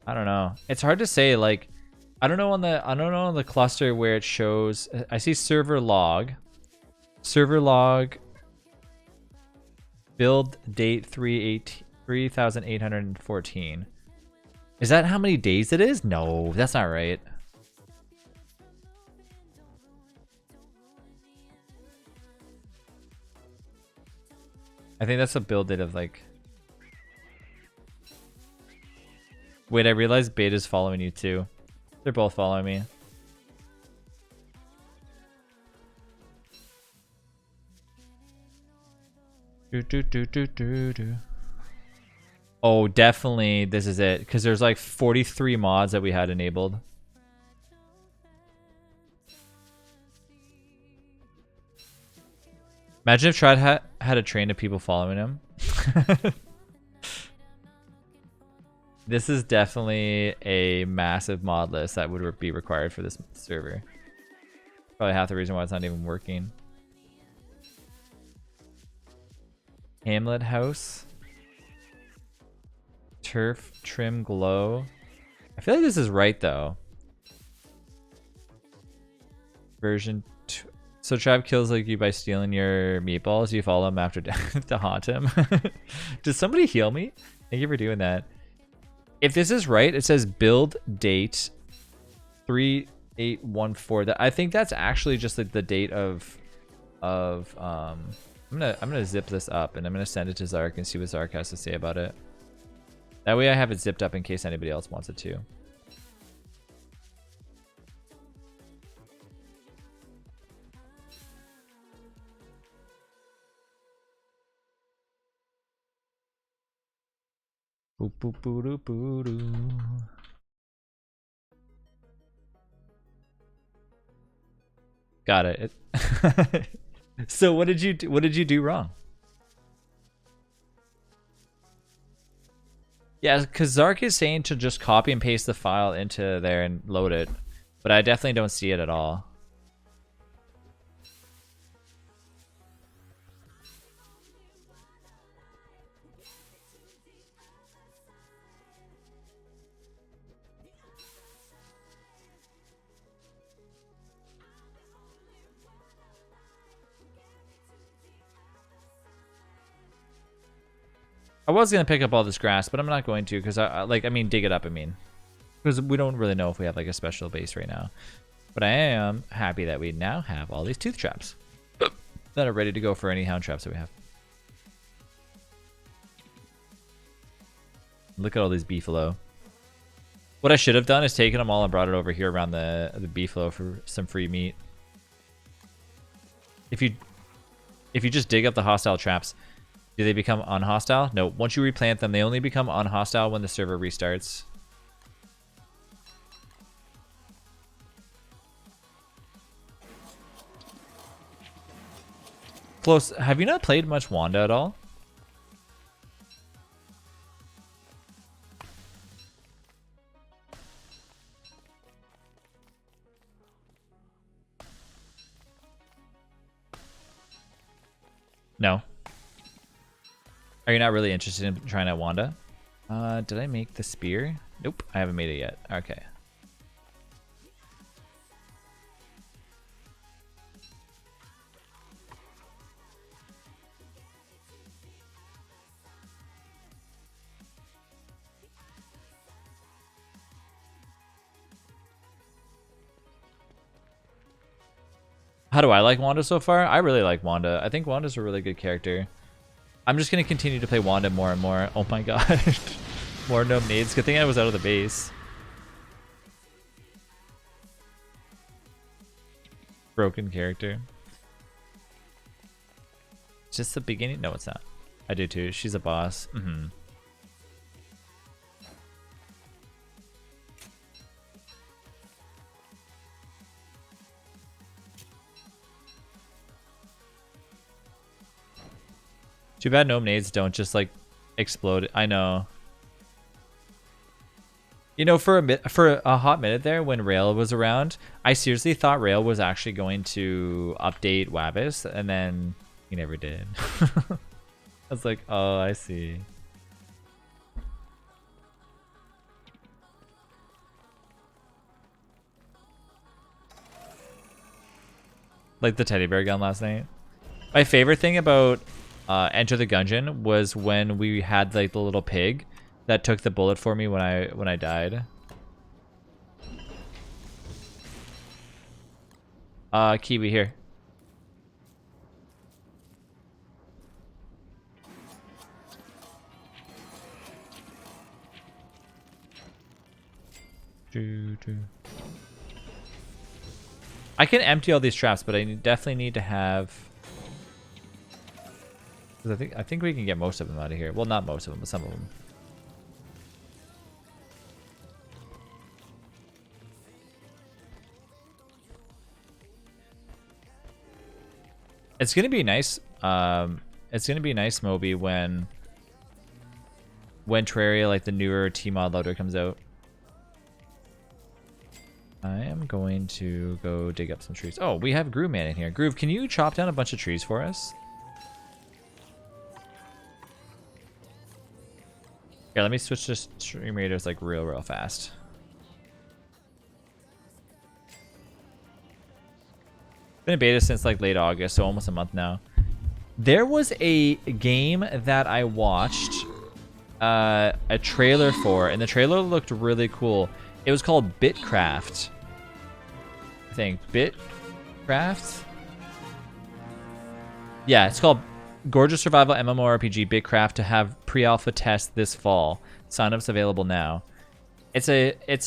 I don't know. It's hard to say. Like, I don't know on the cluster where it shows. I see server log, build date 3814. Is that how many days it is? No, that's not right. I think that's a build date of like. Wait, I realized Beta's following you too. They're both following me. Oh, definitely this is it. Because there's like 43 mods that we had enabled. Imagine if Trad had a train of people following him. This is definitely a massive mod list that would be required for this server. Probably half the reason why it's not even working. Hamlet House. Turf Trim Glow. I feel like this is right though. Version 2. So Trav kills like you by stealing your meatballs. You follow him after death to haunt him. Does somebody heal me? Thank you for doing that. If this is right, it says build date 3814. I think that's actually just like the date of I'm gonna zip this up and I'm gonna send it to Zark and see what Zark has to say about it. That way I have it zipped up in case anybody else wants it too. Boop, boop, boo, doo, boo, doo. Got it. So what did you do? What did you do wrong? Yeah, because Zark is saying to just copy and paste the file into there and load it, but I definitely don't see it at all. I was gonna pick up all this grass, but I'm not going to because I mean dig it up. I mean, because we don't really know if we have like a special base right now. But I am happy that we now have all these tooth traps that are ready to go for any hound traps that we have. Look at all these beefalo. What I should have done is taken them all and brought it over here around the beefalo for some free meat. If you just dig up the hostile traps, do they become unhostile? No. Once you replant them, they only become unhostile when the server restarts. Close. Have you not played much Wanda at all? No. Are you not really interested in trying out Wanda? Did I make the spear? Nope, I haven't made it yet. Okay. How do I like Wanda so far? I really like Wanda. I think Wanda's a really good character. I'm just going to continue to play Wanda more and more. Oh my god. More gnome nades. Good thing I was out of the base. Broken character. Just the beginning? No, it's not. I do too. She's a boss. Mm-hmm. Too bad gnome nades don't just like explode. I know. You know, for a hot minute there when Rail was around, I seriously thought Rail was actually going to update Wabbis, and then he never did. I was like, oh, I see. Like the teddy bear gun last night. My favorite thing about Enter the Gungeon was when we had like the little pig that took the bullet for me when I died. Kiwi here. I can empty all these traps, but I definitely need to have. I think we can get most of them out of here. Well, not most of them, but some of them. It's gonna be nice. It's gonna be nice, Moby, when Terraria, like the newer T-mod loader, comes out. I am going to go dig up some trees. Oh, we have Groove Man in here. Groove, can you chop down a bunch of trees for us? Here, let me switch to stream radios like real fast. Been in beta since like late August, so almost a month now. There was a game that I watched a trailer for, and the trailer looked really cool. It was called Bitcraft. I think Bitcraft. Yeah, it's called Gorgeous Survival MMORPG Bitcraft to have pre-alpha test this fall. Signups available now. It's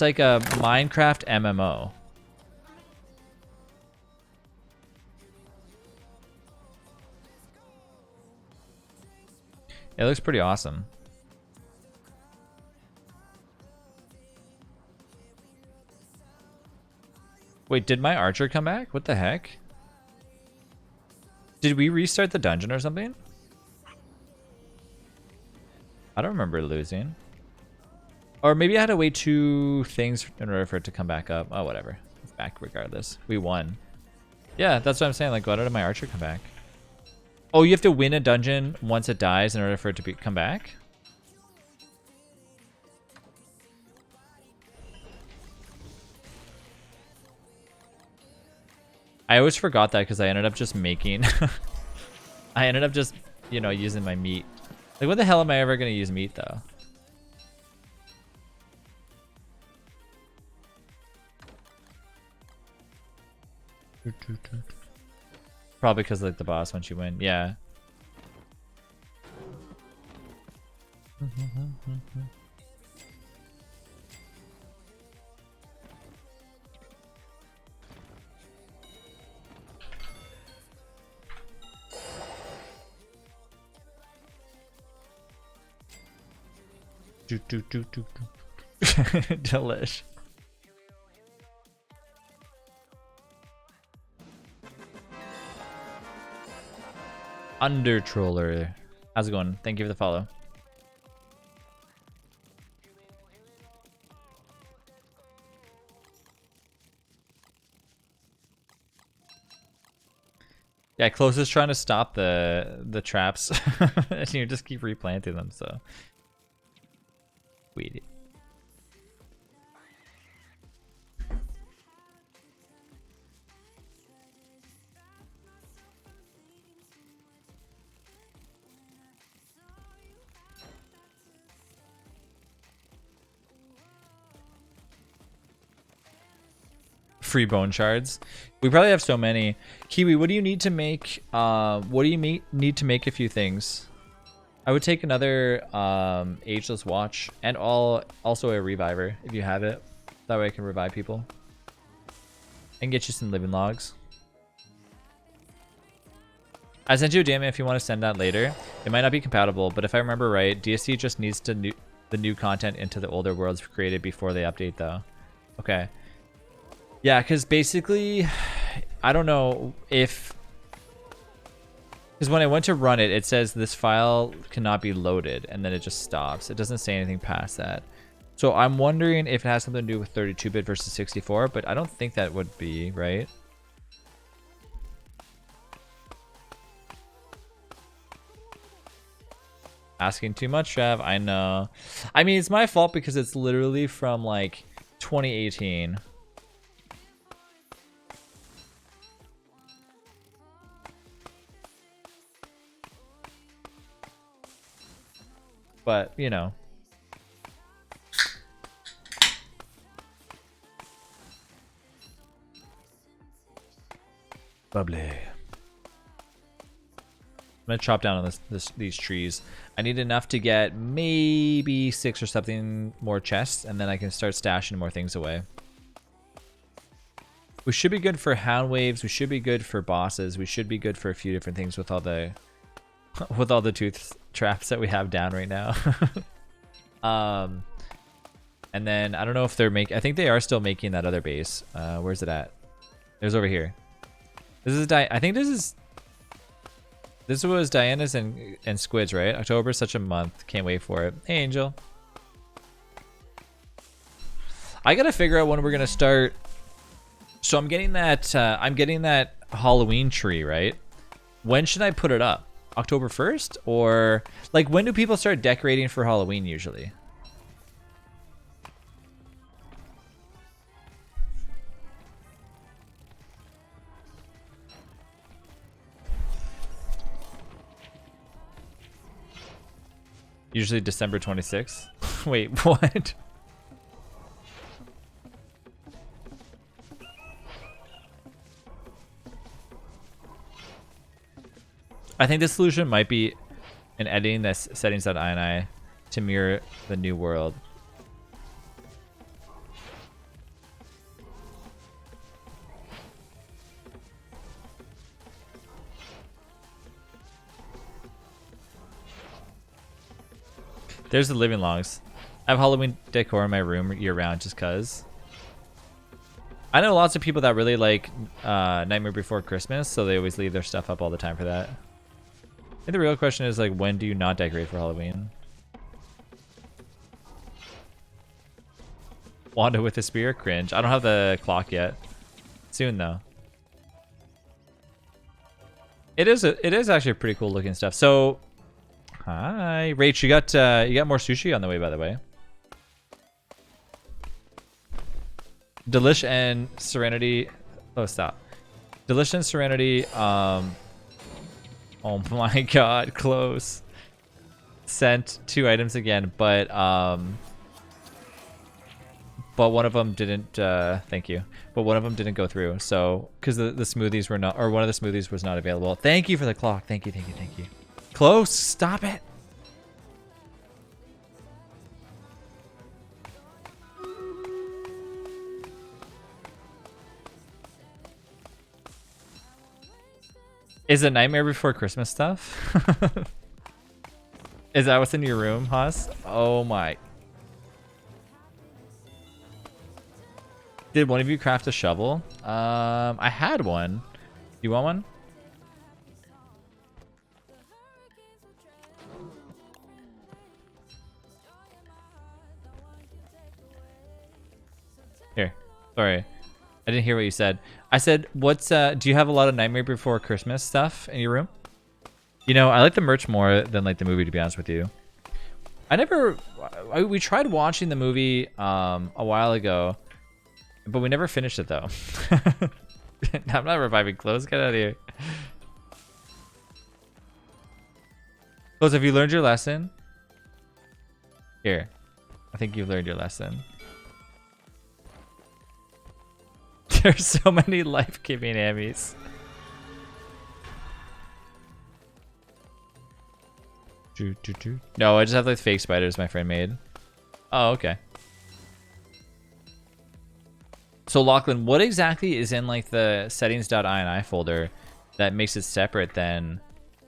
like a Minecraft MMO. It looks pretty awesome. Wait, did my archer come back? What the heck? Did we restart the dungeon or something? I don't remember losing. Or maybe I had to wait 2 things in order for it to come back up. Oh, whatever. It's back regardless. We won. Yeah, that's what I'm saying. Like, why did my archer come back? Oh, you have to win a dungeon once it dies in order for it to come back? I always forgot that because I ended up just making... I ended up just, you know, using my meat. Like, when the hell am I ever going to use meat, though? Probably because, like, the boss once you win. Yeah. Delish. Undertroller. How's it going? Thank you for the follow. Yeah, Close is trying to stop the traps. And you just keep replanting them, so. Weedy. Free bone shards. We probably have so many. Kiwi, what do you need to make? What do you need to make a few things? I would take another ageless watch and also a reviver if you have it. That way I can revive people. And get you some living logs. I sent you a DM if you want to send that later. It might not be compatible, but if I remember right, DST just needs to the new content into the older worlds created before they update though. Okay. Yeah, because basically, I don't know if... Because when I went to run it, it says this file cannot be loaded, and then it just stops. It doesn't say anything past that. So I'm wondering if it has something to do with 32-bit versus 64, but I don't think that would be, right? Asking too much, Trav. I know. I mean, it's my fault because it's literally from, like, 2018. But, you know. Bubbly. I'm gonna chop down on these trees. I need enough to get maybe 6 or something more chests, and then I can start stashing more things away. We should be good for hound waves. We should be good for bosses. We should be good for a few different things with all the tooth traps that we have down right now. And then I don't know if they're I think they are still making that other base. Where's it at? There's over here. This is I think this was Diana's and Squid's, right? October is such a month. Can't wait for it. Hey, Angel. I gotta figure out when we're gonna start. So I'm getting that Halloween tree, right? When should I put it up? October 1st? Or like when do people start decorating for Halloween usually? Usually December 26th. Wait, what? I think the solution might be in editing this settings.ini to mirror the new world. There's the living logs. I have Halloween decor in my room year round just cuz. I know lots of people that really like Nightmare Before Christmas, so they always leave their stuff up all the time for that. I think the real question is like, when do you not decorate for Halloween? Wanda with a spear? Cringe. I don't have the clock yet. Soon though. It is actually pretty cool looking stuff. So, hi, Rach. You got more sushi on the way, by the way. Delish and Serenity. Oh, stop. Delish and Serenity. Oh my God, close. Sent 2 items again, but one of them didn't. Thank you. But one of them didn't go through. So, because the smoothies were not, or one of the smoothies was not available. Thank you for the clock. Thank you. Thank you. Thank you. Close. Stop it. Is it Nightmare Before Christmas stuff? Is that what's in your room, Haas? Oh my. Did one of you craft a shovel? I had one. You want one? Here. Sorry. I didn't hear what you said. I said, what's do you have a lot of Nightmare Before Christmas stuff in your room? You know, I like the merch more than like the movie, to be honest with you. We tried watching the movie a while ago, but we never finished it though. I'm not reviving Close. Get out of here. Close, have you learned your lesson? Here. I think you've learned your lesson. There's so many life-giving Emmys. No, I just have like fake spiders my friend made. Oh, okay. So Lachlan, what exactly is in like the settings.ini folder that makes it separate then?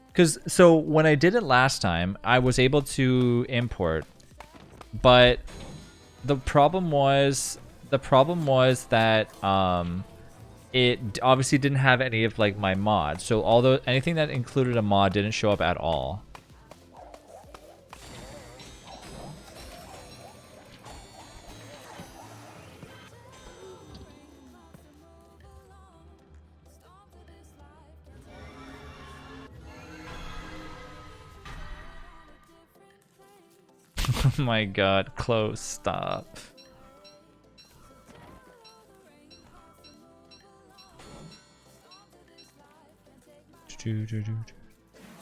Because so when I did it last time, I was able to import, but the problem was that it obviously didn't have any of like my mods. So although anything that included a mod didn't show up at all. Oh my God, Close, stop.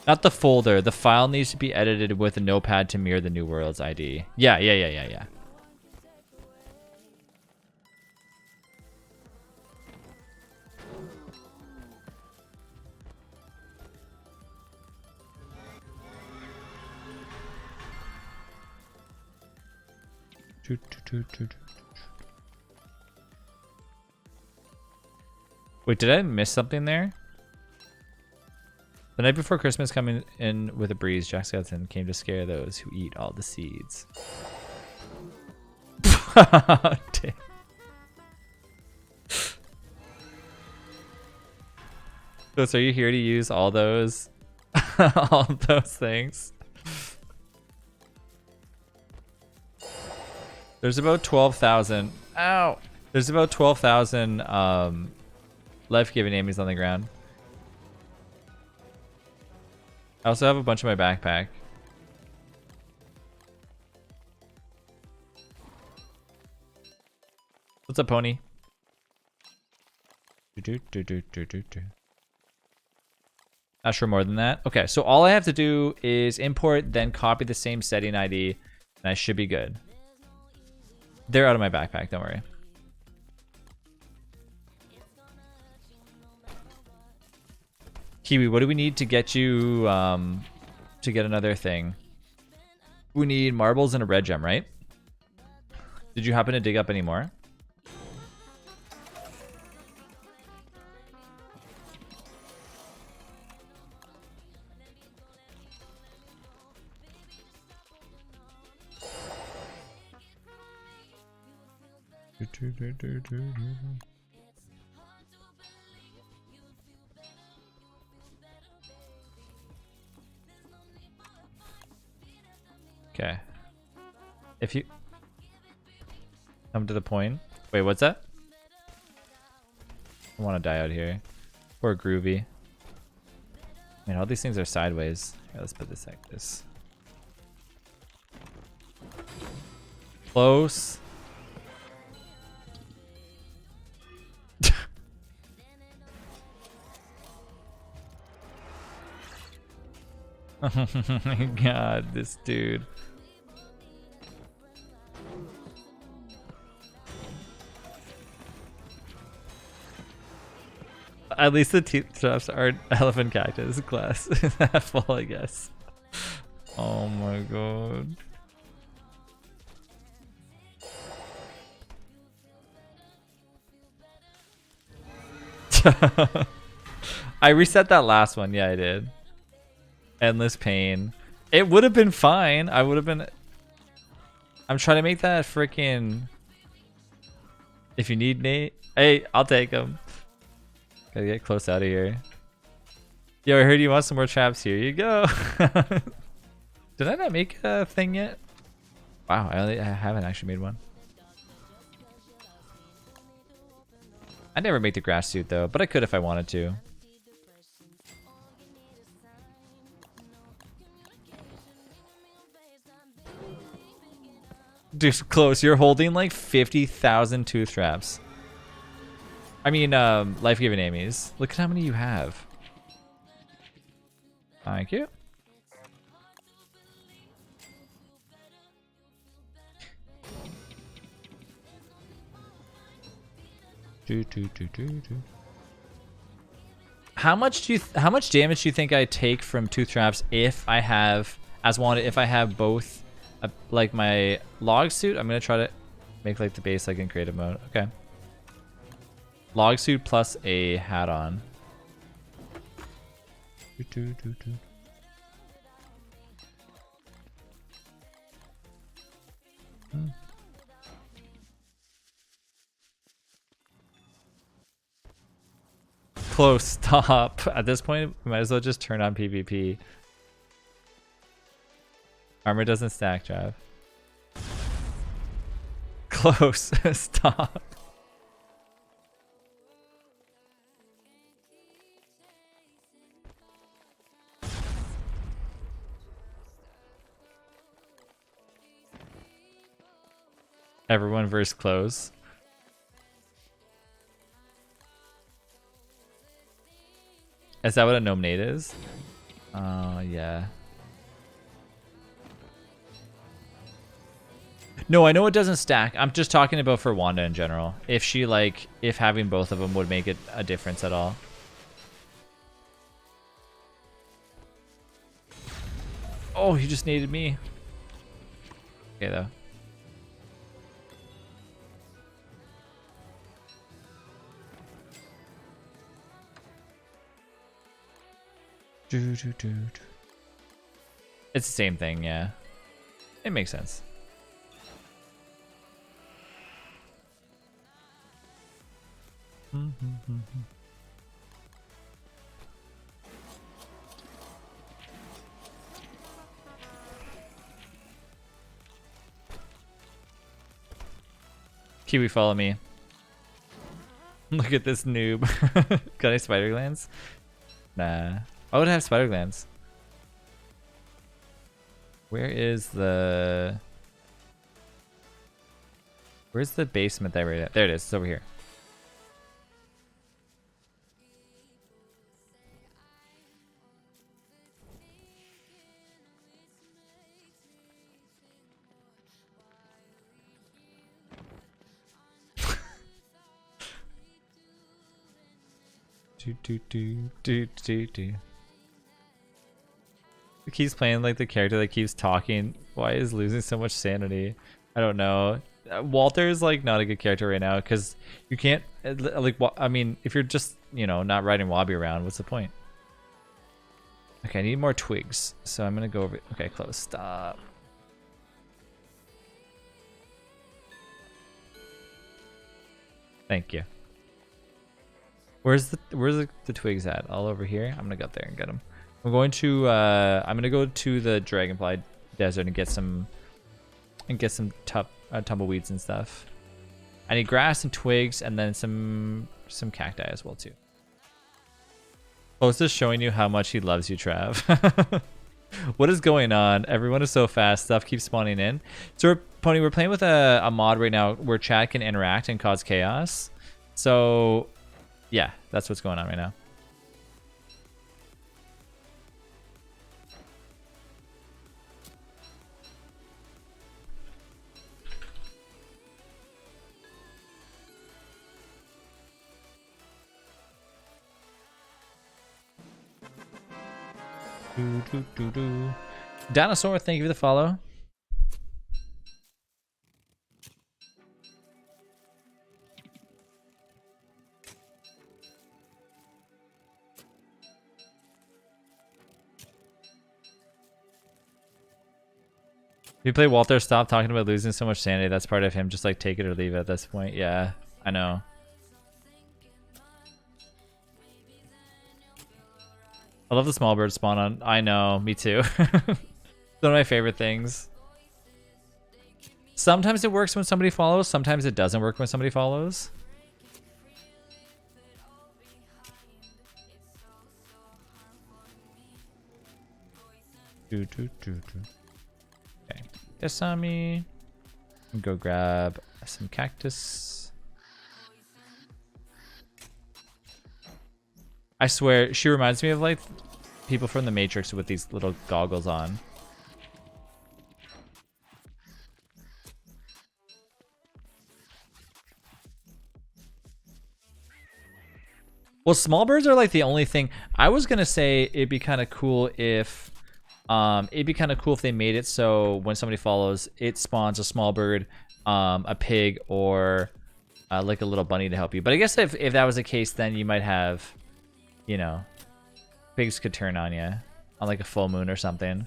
Not the folder. The file needs to be edited with a notepad to mirror the new world's ID. Yeah. Wait, did I miss something there? The night before Christmas, coming in with a breeze, Jack Skeleton came to scare those who eat all the seeds. Dang. So are you here to use all those all those things? There's about 12,000. Ow! There's about 12,000 life-giving Amy's on the ground. I also have a bunch in my backpack. What's up, Pony? Not sure more than that. Okay, so all I have to do is import, then copy the same setting ID, and I should be good. They're out of my backpack, don't worry. Kiwi, what do we need to get you to get another thing? We need marbles and a red gem, right? Did you happen to dig up any more? Okay. If you come to the point. Wait, what's that? I want to die out here. Poor Groovy. Man, all these things are sideways. Here, let's put this like this. Close. Oh my god, this dude. At least the teeth traps aren't elephant cactus glass. Half full, I guess. Oh my god. I reset that last one. Yeah, I did. Endless pain. It would have been fine. I would have been. I'm trying to make that freaking. If you need Nate, hey, I'll take him. Gotta get close out of here. Yo, I heard you want some more traps. Here you go. Did I not make a thing yet? Wow, I haven't actually made one. I never make the grass suit though, but I could if I wanted to. Dude, close. You're holding like 50,000 tooth traps. I mean, life-giving Amy's. Look at how many you have. Thank you. How much damage do you think I take from tooth traps if I have, as wanted, if I have both, like my log suit? I'm gonna try to make like the base like in creative mode. Okay. Log suit plus a hat on. Close. Stop. At this point, we might as well just turn on PvP. Armor doesn't stack, Trav. Close. Stop. Everyone versus close. Is that what a gnome nade is? Oh, yeah. No, I know it doesn't stack. I'm just talking about for Wanda in general. If she like, if having both of them would make it a difference at all. Oh, he just naded me. Okay, though. It's the same thing, yeah. It makes sense. Kiwi, follow me. Look at this noob. Got any spider glands? Nah. I would have spider glands. Where's the basement that we're at? There it is. It's over here. do. keeps playing like the character that keeps talking. Why is losing so much sanity? I don't know. Walter is like not a good character right now because you can't like. I mean, if you're just not riding Wabi around, what's the point? Okay, I need more twigs, so I'm gonna go over. Okay, close. Stop. Thank you. Where's the twigs at? All over here. I'm gonna go up there and get them. I'm going to I'm gonna go to the dragonfly desert and get some tumbleweeds and stuff. I need grass and twigs and then some cacti as well too. Post is showing you how much he loves you, Trav. What is going on? Everyone is so fast. Stuff keeps spawning in. So we're playing with a mod right now where chat can interact and cause chaos. So yeah, that's what's going on right now. Dinosaur, thank you for the follow. If you play Walter, stop talking about losing so much sanity. That's part of him. Just like take it or leave it at this point. Yeah, I know. I love the small bird spawn on. I know, me too. It's one of my favorite things. Sometimes it works when somebody follows. Sometimes it doesn't work when somebody follows. Okay. Desami. Go grab some cactus. I swear, she reminds me of like people from the Matrix with these little goggles on. Well, small birds are like the only thing. I was gonna say it'd be kind of cool if they made it so when somebody follows, it spawns a small bird, a pig, or like a little bunny to help you. But I guess if that was the case, then you might have, pigs could turn on you on like a full moon or something.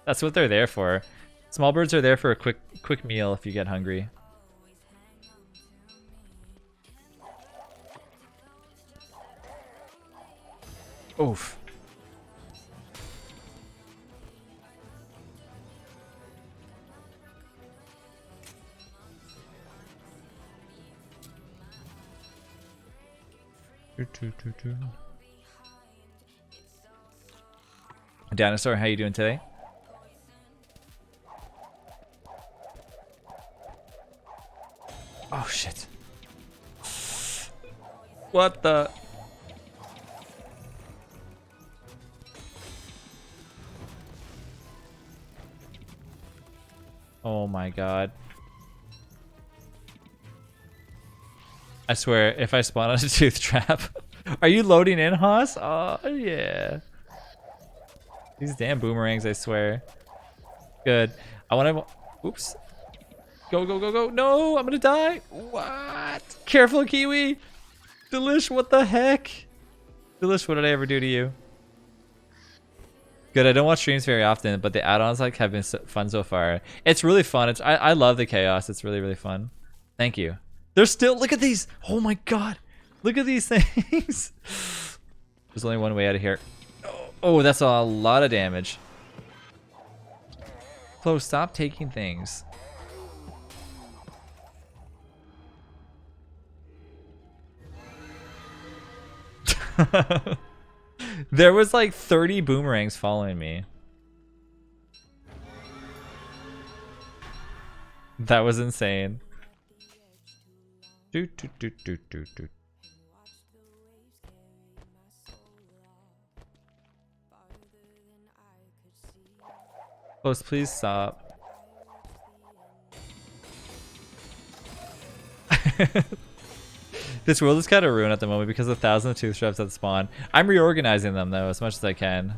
That's what they're there for. Small birds are there for a quick meal if you get hungry. Oof. Dinosaur, how you doing today? Oh shit. What the? Oh my god. I swear, if I spawn on a tooth trap. Are you loading in, Haas? Oh, yeah. These damn boomerangs, I swear. Good. I want to... Oops. Go, go, go, go. No, I'm going to die. What? Careful, Kiwi. Delish, what the heck? Delish, what did I ever do to you? Good, I don't watch streams very often, but the add-ons like have been fun so far. It's really fun. I love the chaos. It's really, really fun. Thank you. There's still... Look at these. Oh my god. Look at these things. There's only one way out of here. Oh, that's a lot of damage. Flo, stop taking things. There was like 30 boomerangs following me. That was insane. Do. Close, please stop. This world is kind of ruined at the moment because of 1,000 tooth traps that spawn. I'm reorganizing them though as much as I can.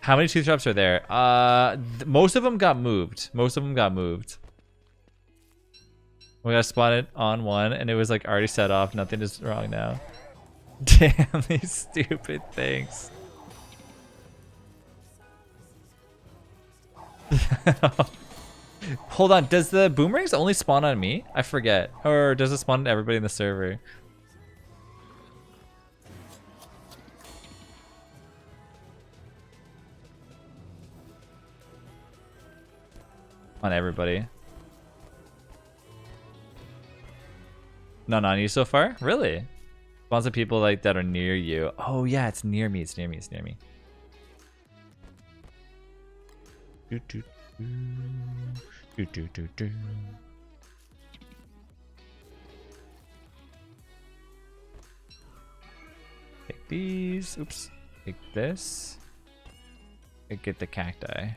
How many tooth traps are there? Most of them got moved. Most of them got moved. We got spotted on one and it was like already set off. Nothing is wrong now. Damn these stupid things. Hold on, does the boomerangs only spawn on me? I forget. Or does it spawn on everybody in the server? On everybody. Not on you so far? Really? Spawns of people like that are near you. Oh yeah, it's near me, it's near me, it's near me. Do, do, do. Do, do, do, do. Take these. Oops. Take this. And get the cacti.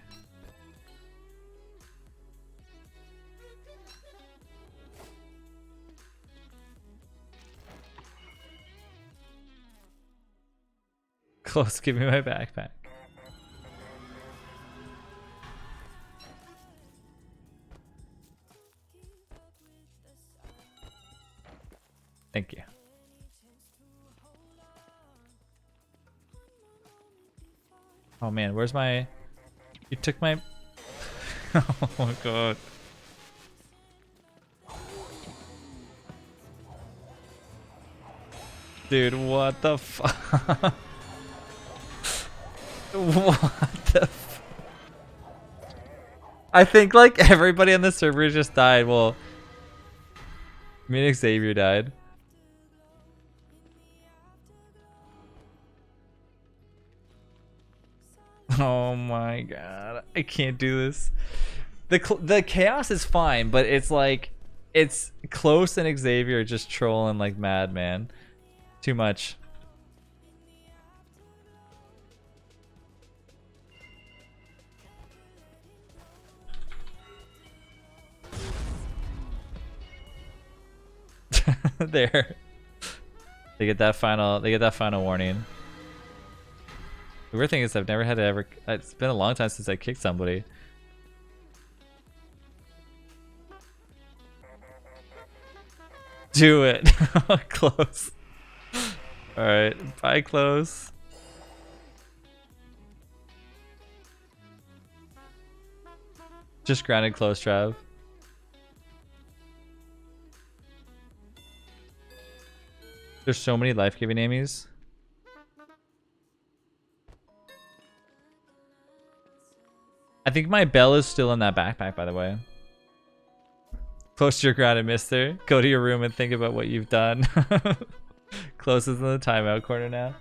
Close, give me my backpack. Thank you. Oh man, where's my... You took my... Oh my god. Dude, what the fuck? What the f... I think like everybody on the server just died. Well, me and Xavier died. Oh my god, I can't do this. The chaos is fine, but it's like it's Close and Xavier just trolling like mad, man. Too much. There. They get that final warning. The weird thing is I've never had to ever... It's been a long time since I kicked somebody. Do it. Close. Alright, bye Close. Just grounded Close, Trav. There's so many life-giving Amy's. I think my bell is still in that backpack, by the way. Close to your grounded, mister. Go to your room and think about what you've done. Close is in the timeout corner now.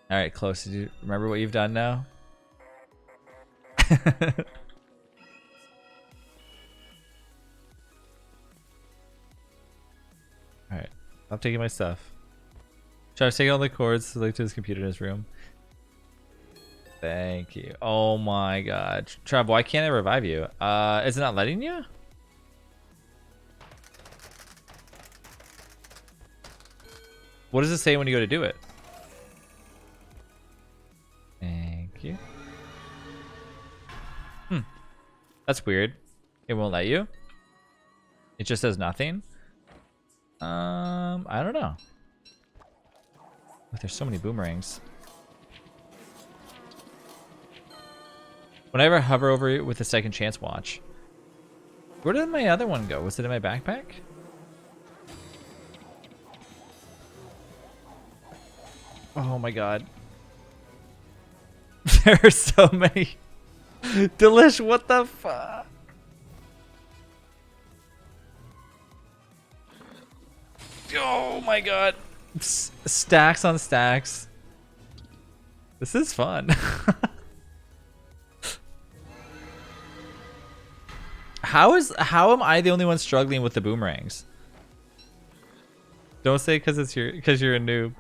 Alright, Close, did you remember what you've done now? Alright, I'm taking my stuff. Travis, taking all the cords to his computer in his room. Thank you. Oh my god. Trav, why can't I revive you? Is it not letting you? What does it say when you go to do it? Thank you. That's weird. It won't let you? It just says nothing? I don't know. There's so many boomerangs. Whenever I hover over it with a second chance watch. Where did my other one go? Was it in my backpack? Oh my god. There are so many. Delish, what the fuck? Oh my god. Stacks on stacks. This is fun. How am I the only one struggling with the boomerangs? Don't say because you're a noob.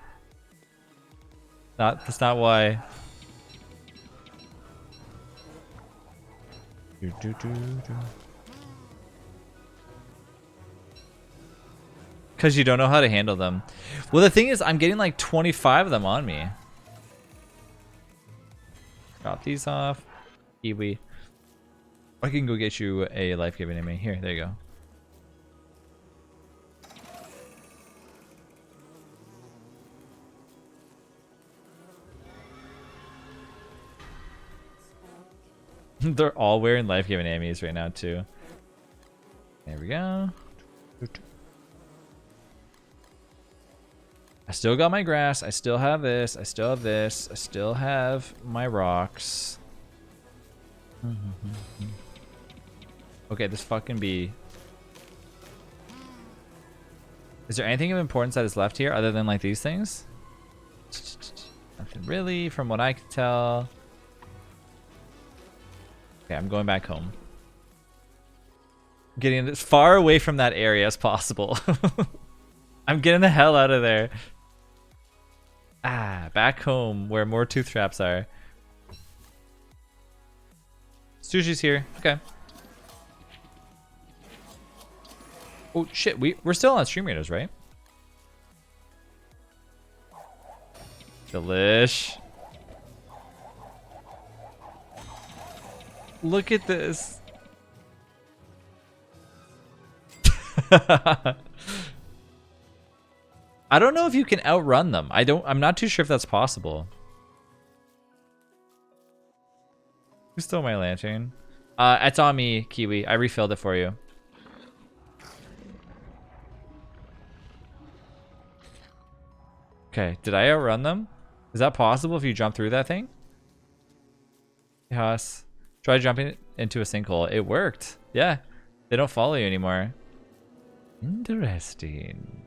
That's not why. Because you don't know how to handle them. Well, the thing is, I'm getting like 25 of them on me. Drop these off. Kiwi. I can go get you a life-giving enemy. Here, there you go. They're all wearing life-giving enemies right now, too. There we go. I still got my grass. I still have this. I still have this. I still have my rocks. Okay, this fucking bee. Is there anything of importance that is left here other than like these things? Nothing really, from what I can tell. Okay, I'm going back home. Getting as far away from that area as possible. I'm getting the hell out of there. Ah, back home where more tooth traps are. Sushi's here. Okay. Oh shit, we're still on stream raiders, right? Delish. Look at this. I don't know if you can outrun them. I'm not too sure if that's possible. Who stole my lantern? It's on me, Kiwi. I refilled it for you. Okay, did I outrun them? Is that possible if you jump through that thing? Yes. Try jumping into a sinkhole. It worked. Yeah. They don't follow you anymore. Interesting.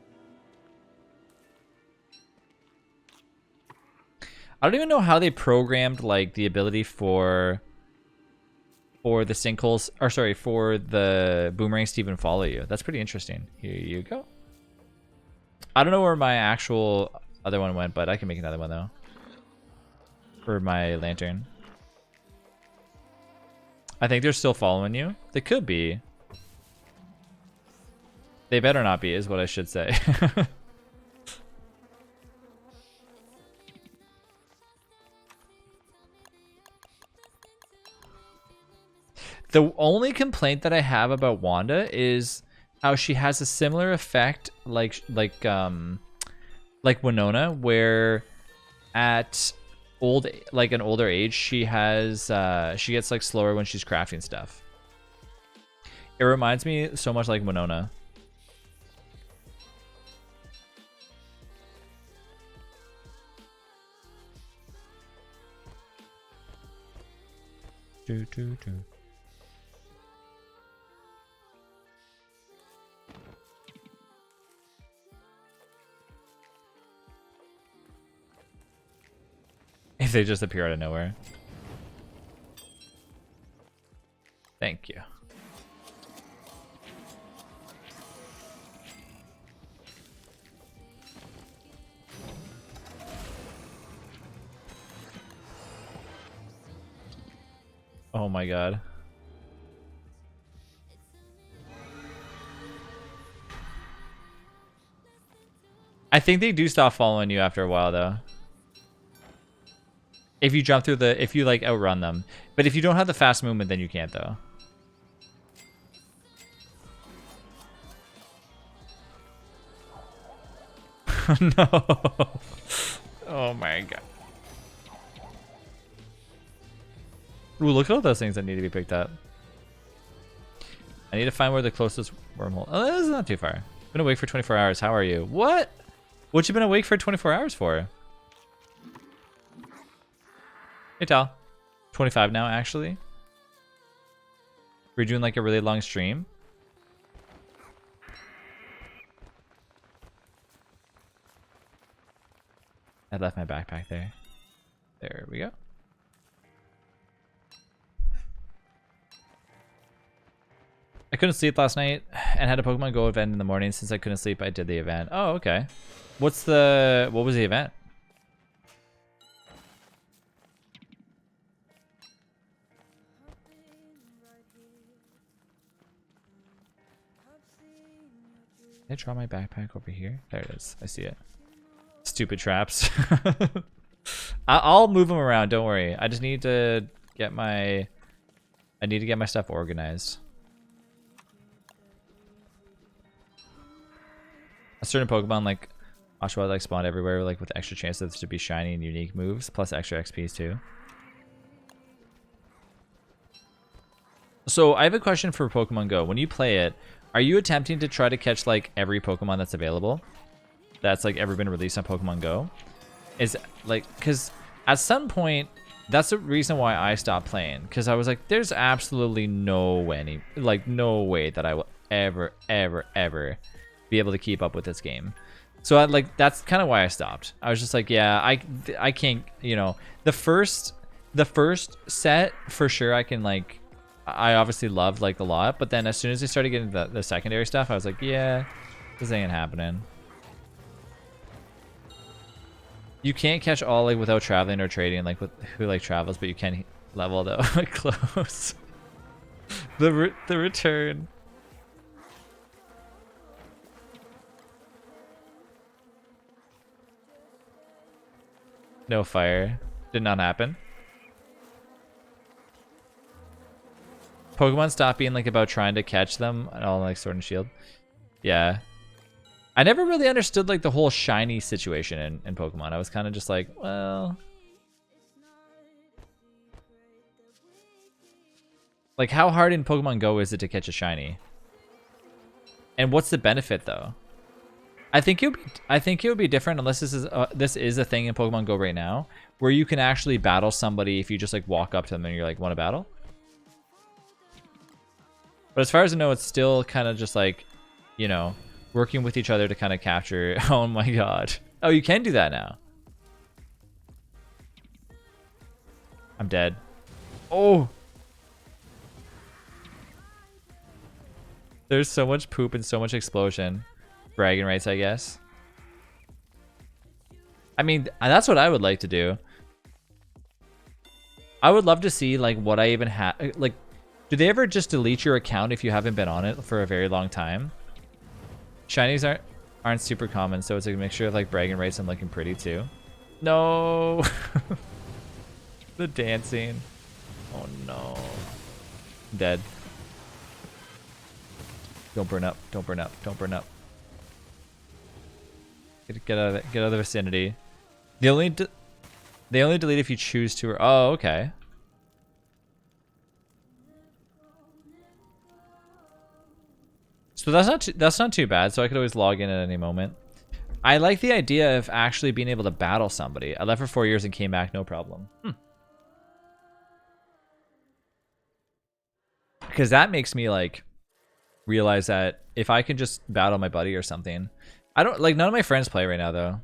I don't even know how they programmed like the ability for the sinkholes, or sorry, for the boomerangs to even follow you. That's pretty interesting. Here you go. I don't know where my actual other one went, but I can make another one though. For my lantern. I think they're still following you. They could be. They better not be, is what I should say. The only complaint that I have about Wanda is how she has a similar effect like Winona, where at an older age she gets like slower when she's crafting stuff. It reminds me so much like Winona. If they just appear out of nowhere. Thank you. Oh my god. I think they do stop following you after a while though. If you jump through if you like outrun them. But if you don't have the fast movement, then you can't though. No. Oh my god. Ooh, look at all those things that need to be picked up. I need to find where the closest wormhole. Oh, this is not too far. Been awake for 24 hours. How are you? What? What you been awake for 24 hours for? Hey, Tal. 25 now, actually. We're doing like a really long stream. I left my backpack there. There we go. I couldn't sleep last night and had a Pokemon Go event in the morning. Since I couldn't sleep, I did the event. Oh, okay. What was the event? Did I draw my backpack over here? There it is. I see it. Stupid traps. I'll move them around. Don't worry. I just need to get my. I need to get my stuff organized. A certain Pokemon like Oshawott like spawned everywhere, like with extra chances to be shiny and unique moves, plus extra XPs too. So I have a question for Pokemon Go. When you play it, are you attempting to try to catch like every Pokemon that's available? That's like ever been released on Pokemon Go? Is like, because at some point, that's the reason why I stopped playing. Because I was like, there's absolutely no way, no way that I will ever be able to keep up with this game. So that's kind of why I stopped. I was just like, yeah, I can't, you know, the first set for sure I can like. I obviously loved like a lot, but then as soon as they started getting the secondary stuff, I was like, yeah, this ain't happening. You can't catch all like without traveling or trading, like with who like travels, but you can level though. Close. The return. No fire. Did not happen. Pokemon stop being like about trying to catch them and all like Sword and Shield. Yeah. I never really understood like the whole shiny situation in Pokemon. I was kind of just like, well, like how hard in Pokemon Go is it to catch a shiny? And what's the benefit though? I think it would be different unless this is a thing in Pokemon Go right now, where you can actually battle somebody if you just like walk up to them and you're like, want to battle? But as far as I know, it's still kind of just like, you know, working with each other to kind of capture. Oh my god. Oh, you can do that now. I'm dead. Oh. There's so much poop and so much explosion. Bragging rights, I guess. I mean, that's what I would like to do. I would love to see like what I even have. Like, do they ever just delete your account if you haven't been on it for a very long time? Shinies aren't super common, so it's a mixture of like bragging rights and looking pretty too. No. The dancing. Oh no. Dead. Don't burn up. Don't burn up. Don't burn up. Get out of it. Get out of the vicinity. They only delete if you choose to. Oh, okay. So that's not too bad. So I could always log in at any moment. I like the idea of actually being able to battle somebody. I left for 4 years and came back, no problem. Because that makes me like realize that if I can just battle my buddy or something. I don't like, none of my friends play right now though.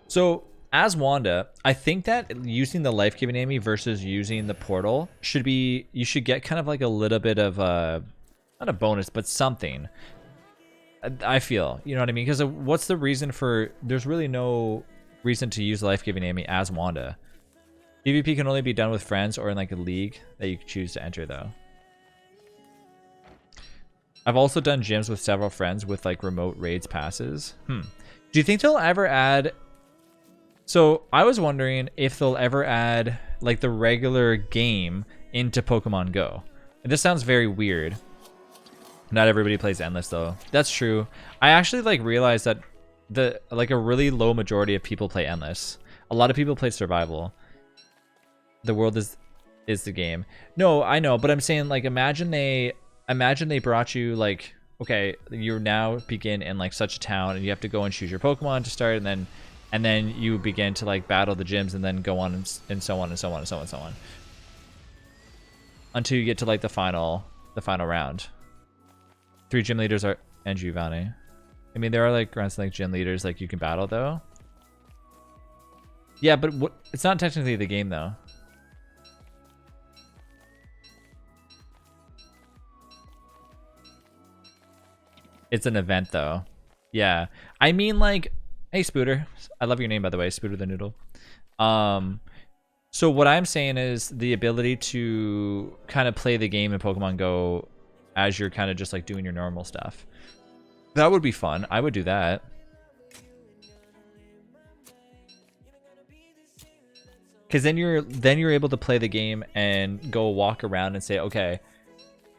So as Wanda, I think that using the life-giving Amy versus using the portal should be, you should get kind of like a little bit of a, not a bonus, but something. I feel, you know what I mean? Because what's the reason for, there's really no reason to use life-giving Amy as Wanda. PvP can only be done with friends or in like a league that you choose to enter though. I've also done gyms with several friends with like remote raids passes. Do you think they'll ever add... So I was wondering if they'll ever add like the regular game into Pokemon Go. And this sounds very weird. Not everybody plays Endless though. That's true. I actually like realized that a really low majority of people play Endless. A lot of people play Survival. The world is the game. No, I know, but I'm saying like imagine they brought you like, okay, you now begin in like such a town and you have to go and choose your Pokemon to start, and then you begin to like battle the gyms and then go on and so on and so on and so on and so on until you get to like the final round. 3 gym leaders are and Giovanni. I mean, there are like grunts like gym leaders like you can battle though. Yeah, but it's not technically the game though. It's an event though. Yeah. I mean like, hey Spooter. I love your name by the way, Spooter the Noodle. So what I'm saying is the ability to kind of play the game in Pokemon Go as you're kind of just like doing your normal stuff. That would be fun. I would do that. Because then you're able to play the game and go walk around and say, okay,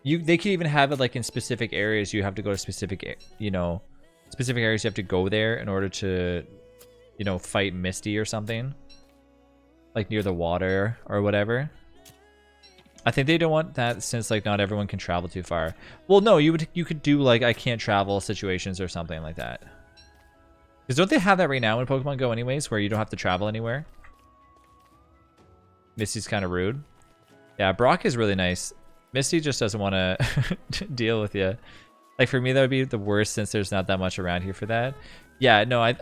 they could even have it like in specific areas. You have to go to specific, you know, specific areas. You have to go there in order to, you know, fight Misty or something, like near the water or whatever. I think they don't want that since like not everyone can travel too far. Well, no, you could do like I can't travel situations or something like that. Because don't they have that right now in Pokemon Go anyways, where you don't have to travel anywhere? Misty's kind of rude. Yeah, Brock is really nice. Misty just doesn't want to deal with you. Like for me, that would be the worst since there's not that much around here for that. Yeah, no,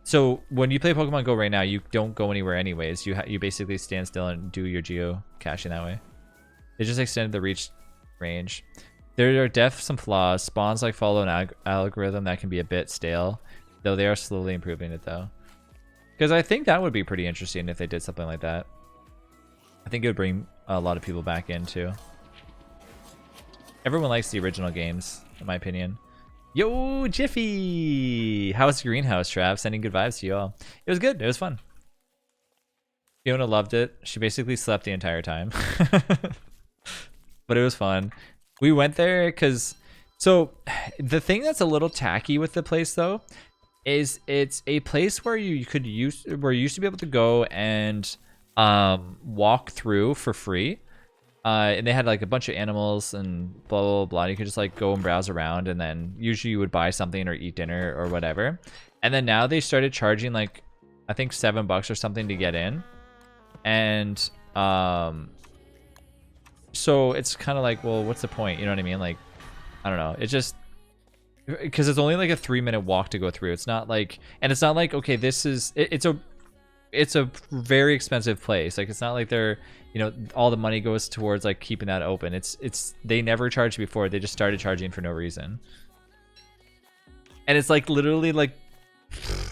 so when you play Pokemon Go right now, you don't go anywhere anyways. You basically stand still and do your geocaching that way. They just extended the reach range. There are definitely some flaws. Spawns like follow an algorithm that can be a bit stale, though they are slowly improving it though. Because I think that would be pretty interesting if they did something like that. I think it would bring a lot of people back in too. Everyone likes the original games, in my opinion. Yo, Jiffy! How's the greenhouse, Trav? Sending good vibes to you all. It was good. It was fun. Fiona loved it. She basically slept the entire time. But it was fun. We went there because... So, the thing that's a little tacky with the place, though, is it's a place where you used to be able to go and walk through for free. And they had like a bunch of animals and blah, blah, blah. You could just like go and browse around, and then usually you would buy something or eat dinner or whatever. And then now they started charging like, I think $7 or something to get in. And so it's kind of like, well, what's the point? You know what I mean? Like, I don't know. It just, because it's only like a 3-minute walk to go through. It's not like, and it's not like, okay, this is, it's a very expensive place. Like, it's not like they're, you know, all the money goes towards like keeping that open. It's they never charged before. They just started charging for no reason. And it's like literally like,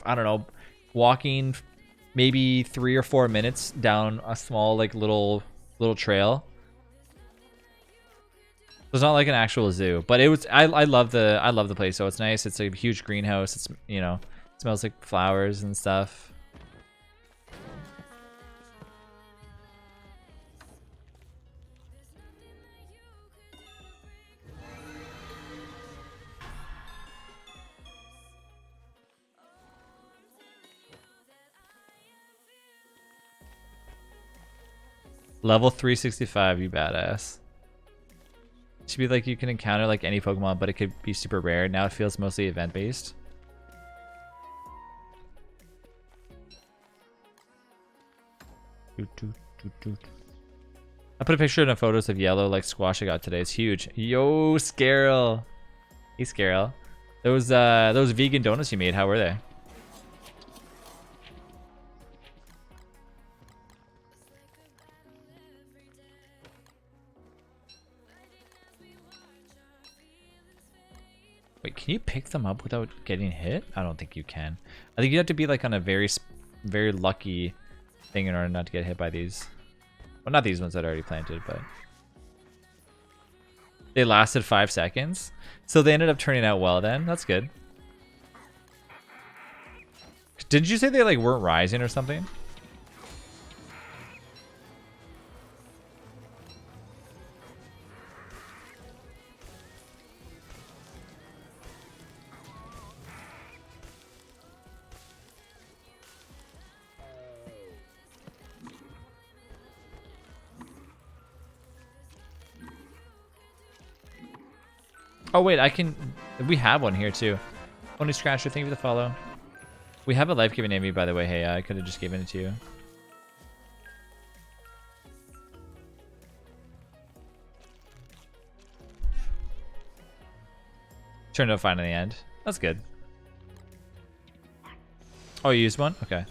I don't know, walking maybe 3 or 4 minutes down a small like little trail. It's not like an actual zoo, but it was. I love the place. So it's nice. It's a huge greenhouse. It's, you know, it smells like flowers and stuff. Level 365, you badass. Should be like you can encounter like any Pokemon, but it could be super rare. Now it feels mostly event based. I put a picture in the photos of yellow like squash I got today. It's huge. Yo, Scarrel. Hey, Scarrel. Those vegan donuts you made, how were they? Wait, can you pick them up without getting hit? I don't think you can. I think you have to be like on a very lucky thing in order not to get hit by these. Well, not these ones that are already planted, but they lasted 5 seconds. So they ended up turning out well then. That's good. Did you say they like weren't rising or something? Oh wait, we have one here too. Only Scratcher, thank you for the follow. We have a life-giving enemy, by the way. Hey, I could have just given it to you. Turned out fine in the end. That's good. Oh, you used one? Okay.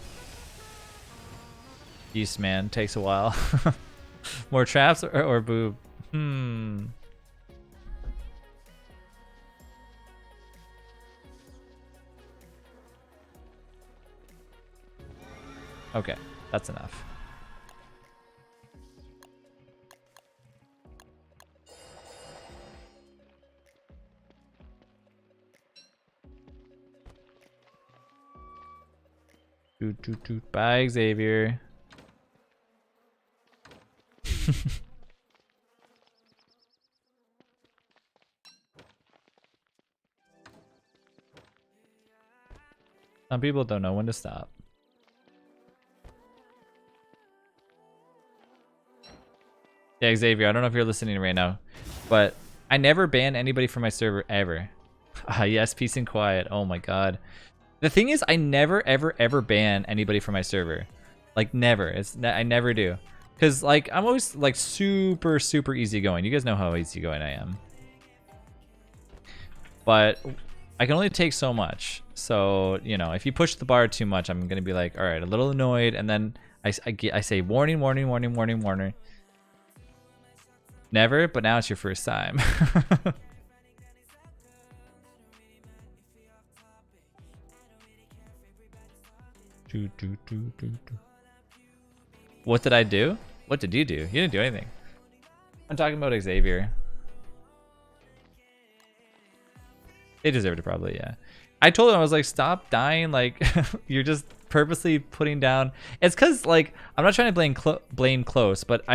Yeast man takes a while. More traps or boob? Okay, that's enough. Bye, Xavier. Some people don't know when to stop. Yeah, Xavier, I don't know if you're listening right now, but I never ban anybody from my server ever. Yes, peace and quiet. Oh my god. The thing is, I never ever ban anybody from my server. Like never. I never do. Cause like I'm always like super easygoing. You guys know how easygoing I am. But I can only take so much. So, you know, if you push the bar too much, I'm gonna be like, all right, a little annoyed, and then I say warning. Never, but now it's your first time. What did I do? What did you do? You didn't do anything. I'm talking about Xavier. They deserved it probably, yeah. I told him, I was like, stop dying, like you're just purposely putting down. It's cause like I'm not trying to blame close, but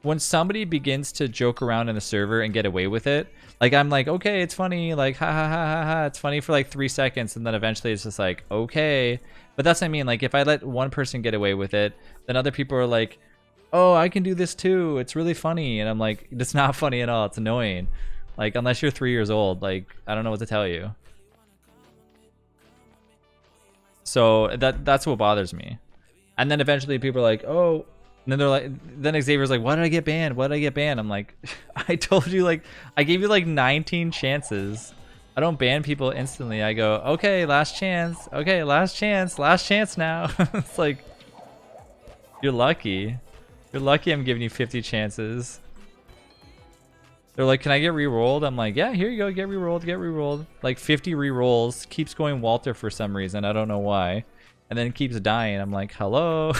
when somebody begins to joke around in the server and get away with it, like I'm like, okay, it's funny, like ha ha ha ha ha, it's funny for like 3 seconds, and then eventually it's just like, okay. But that's what I mean, like if I let one person get away with it, then other people are like, oh, I can do this too, it's really funny, and I'm like, it's not funny at all, it's annoying. Like unless you're 3 years old, like I don't know what to tell you. So that's what bothers me. And then eventually people are like, oh, and then they're like, then Xavier's like, why did I get banned? Why did I get banned? I'm like, I told you, like, I gave you like 19 chances. I don't ban people instantly. I go, okay, last chance. Okay, last chance now. It's like, you're lucky. You're lucky I'm giving you 50 chances. They're like, can I get re-rolled? I'm like, yeah, here you go, get re-rolled. Like 50 re-rolls, keeps going Walter for some reason, I don't know why. And then keeps dying. I'm like, hello?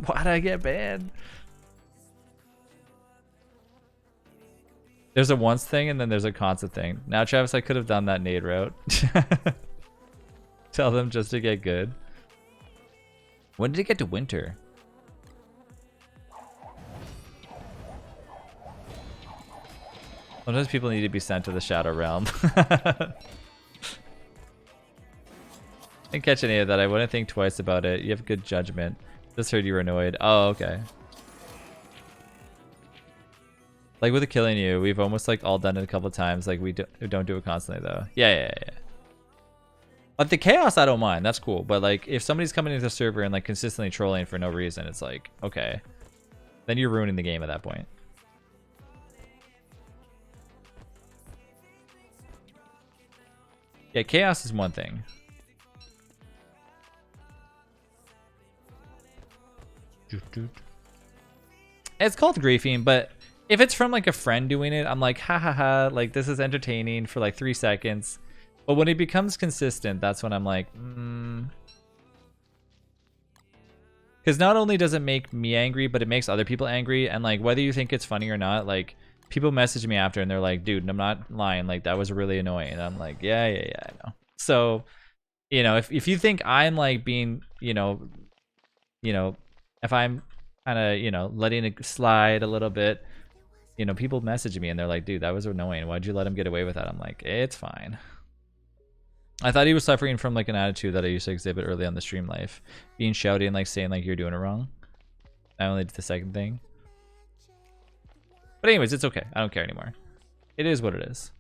Why'd I get banned? There's a once thing and then there's a constant thing. Now, Travis, I could have done that nade route. Tell them just to get good. When did it get to winter? Sometimes people need to be sent to the Shadow Realm. Didn't catch any of that. I wouldn't think twice about it. You have good judgment. Just heard you were annoyed. Oh, okay. Like with the killing you, we've almost like all done it a couple times. Like we don't do it constantly though. Yeah. Like the chaos, I don't mind. That's cool. But like if somebody's coming into the server and like consistently trolling for no reason, it's like, okay. Then you're ruining the game at that point. Yeah, chaos is one thing. It's called griefing, but if it's from like a friend doing it, I'm like, ha ha ha, like this is entertaining for like 3 seconds. But when it becomes consistent, that's when I'm like, because not only does it make me angry, but it makes other people angry. And like, whether you think it's funny or not, like people message me after and they're like, dude, I'm not lying. Like that was really annoying. And I'm like, yeah, I know. So, you know, if you think I'm like being, you know, if I'm kind of, you know, letting it slide a little bit, you know, people message me and they're like, dude, that was annoying. Why'd you let him get away with that? I'm like, it's fine. I thought he was suffering from like an attitude that I used to exhibit early on the stream life. Being shouty and like saying like you're doing it wrong. I only did the second thing. But anyways, it's okay. I don't care anymore. It is what it is.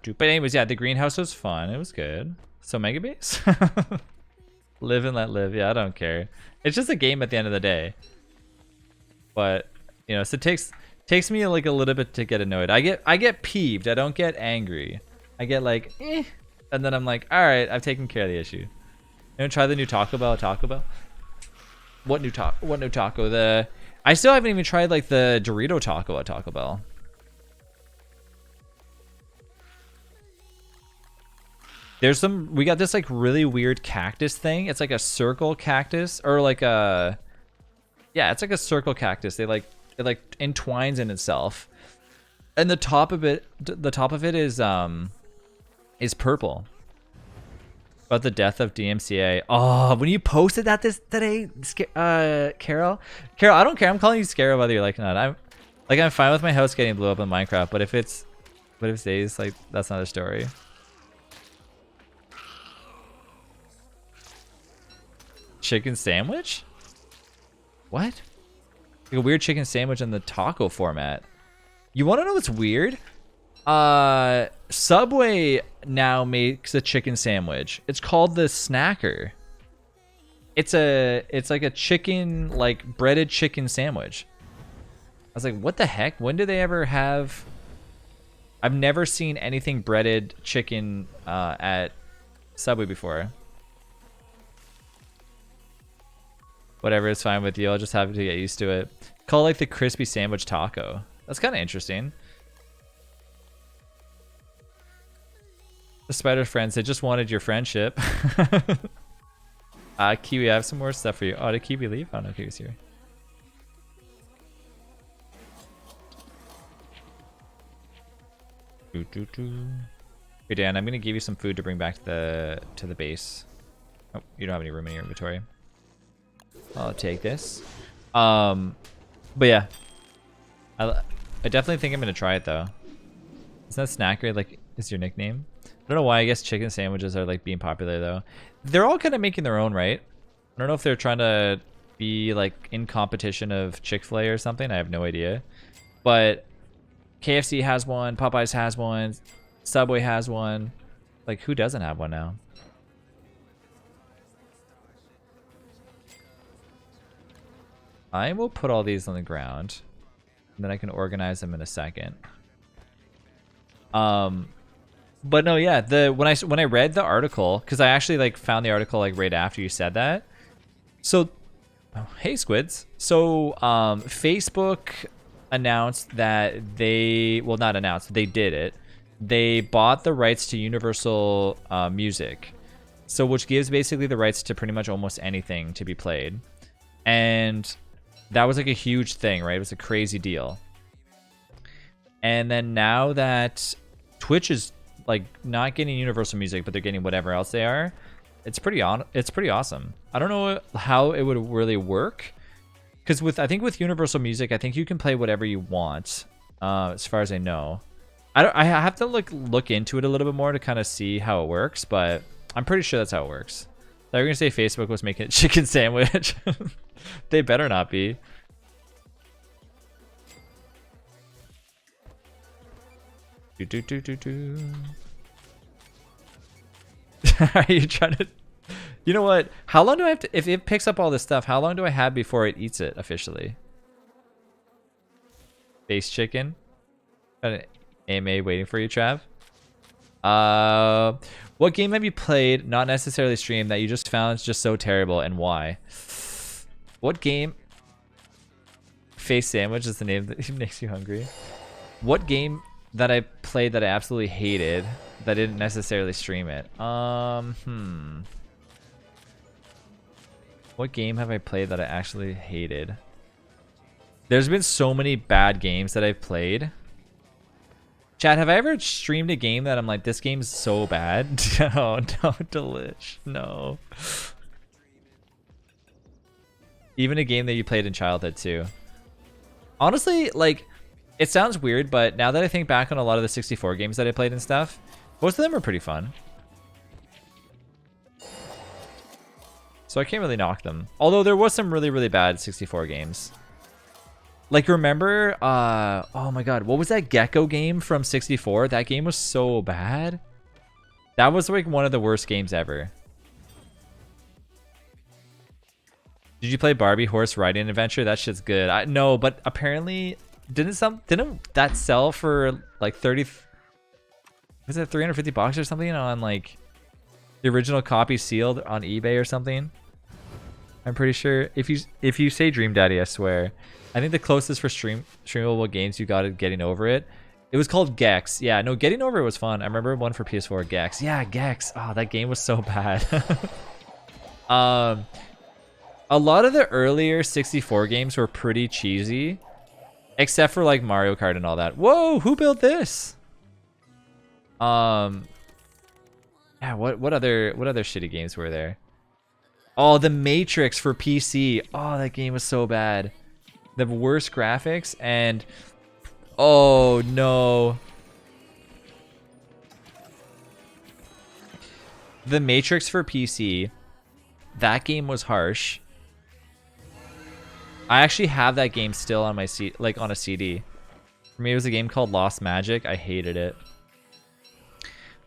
But anyways, yeah, the greenhouse was fun. It was good. So Mega Base? Live and let live. Yeah, I don't care. It's just a game at the end of the day. But, you know, so it takes me like a little bit to get annoyed. I get peeved. I don't get angry. I get like, eh. And then I'm like, all right, I've taken care of the issue. You want to try the new Taco Bell? What new taco? I still haven't even tried like the Dorito taco at Taco Bell. we got this like really weird cactus thing. It's like a circle cactus or like a, yeah, it's like a circle cactus. It like entwines in itself. And the top of it is purple. About the death of DMCA. Oh, when you posted that today, Carol, I don't care. I'm calling you Scarab whether you like it or not. I'm fine with my house getting blew up in Minecraft, but if it's days, like that's not a story. Chicken sandwich? What? Like a weird chicken sandwich in the taco format. You want to know what's weird? Subway now makes a chicken sandwich. It's called the Snacker. It's like a chicken, like breaded chicken sandwich. I was like, what the heck? When did they ever have? I've never seen anything breaded chicken at Subway before. Whatever, it's fine with you. I'll just have to get used to it. Call it like the crispy sandwich taco. That's kind of interesting. The spider friends, they just wanted your friendship. Kiwi, I have some more stuff for you. Oh, did Kiwi leave? Oh no, Kiwi's here. Hey Dan, I'm gonna give you some food to bring back to the base. Oh, you don't have any room in your inventory. I'll take this. But yeah, I definitely think I'm gonna try it though. Isn't that Snacker like is your nickname? I don't know why. I guess chicken sandwiches are like being popular though. They're all kind of making their own, right? I don't know if they're trying to be like in competition of Chick-fil-A or something. I have no idea. But KFC has one, Popeyes has one, Subway has one. Like who doesn't have one now? I will put all these on the ground, and then I can organize them in a second. But no, yeah. When I read the article, because I actually like found the article like right after you said that. So, hey squids. So Facebook announced that they did it. They bought the rights to Universal Music, so which gives basically the rights to pretty much almost anything to be played, and that was like a huge thing, right? It was a crazy deal. And then now that Twitch is like not getting Universal Music, but they're getting whatever else they are, it's pretty awesome. I don't know how it would really work, because I think with Universal Music, I think you can play whatever you want, as far as I know. I have to look into it a little bit more to kind of see how it works, but I'm pretty sure that's how it works. They were gonna say Facebook was making a chicken sandwich. They better not be. Are you trying to? You know what? How long do I have to? If it picks up all this stuff, how long do I have before it eats it officially? Base chicken. Got an AMA waiting for you, Trav. What game have you played, not necessarily streamed, that you just found is just so terrible, and why? What game? Face Sandwich is the name that makes you hungry. What game that I played that I absolutely hated, that I didn't necessarily stream it? What game have I played that I actually hated? There's been so many bad games that I've played. Chad, have I ever streamed a game that I'm like, this game's so bad? No, Delish. No. Even a game that you played in childhood too. Honestly, like, it sounds weird, but now that I think back on a lot of the 64 games that I played and stuff, most of them are pretty fun. So I can't really knock them. Although there was some really, really bad 64 games. Like, remember, oh my god, what was that Gecko game from 64? That game was so bad. That was like one of the worst games ever. Did you play Barbie Horse Riding Adventure? That shit's good. No, but apparently didn't that sell for like 30? Was it 350 bucks or something on like the original copy sealed on eBay or something? I'm pretty sure. If you say Dream Daddy, I swear. I think the closest for streamable games you got at getting over it It was called Gex. Yeah, no, Getting Over It was fun. I remember one for PS4, Gex. Yeah, Gex. Oh, that game was so bad. A lot of the earlier 64 games were pretty cheesy, except for like Mario Kart and all that. Whoa, who built this? Yeah, what other shitty games were there? Oh, The Matrix for PC. Oh, that game was so bad. The worst graphics and oh no. The Matrix for PC. That game was harsh. I actually have that game still on my like on a CD. For me, it was a game called Lost Magic. I hated it.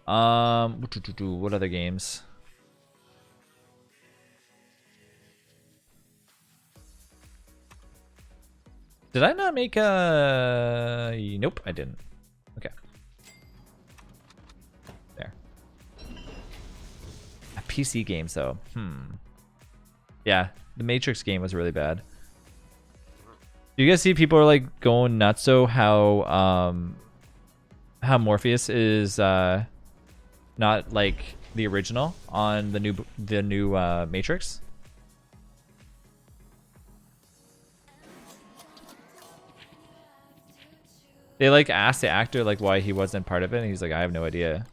What other games? Did I not make a... Nope, I didn't. Okay. There. PC games, though. Yeah, the Matrix game was really bad. Do you guys see people are like going nuts? So how Morpheus is not like the original on the new Matrix? They like asked the actor like why he wasn't part of it, and he's like, I have no idea.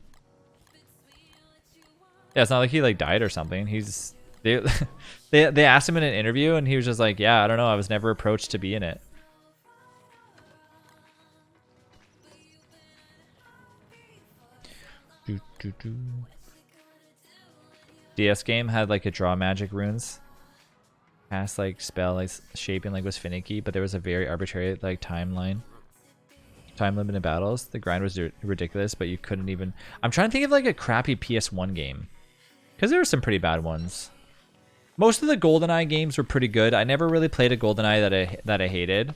Yeah, it's not like he like died or something. They asked him in an interview, and he was just like, yeah, I don't know, I was never approached to be in it. DS game had like a draw magic runes. Cast like spell like shaping like was finicky, but there was a very arbitrary like time limit in battles. The grind was ridiculous, but you couldn't even... I'm trying to think of like a crappy PS1 game, because there were some pretty bad ones. Most of the GoldenEye games were pretty good. I never really played a GoldenEye that I hated.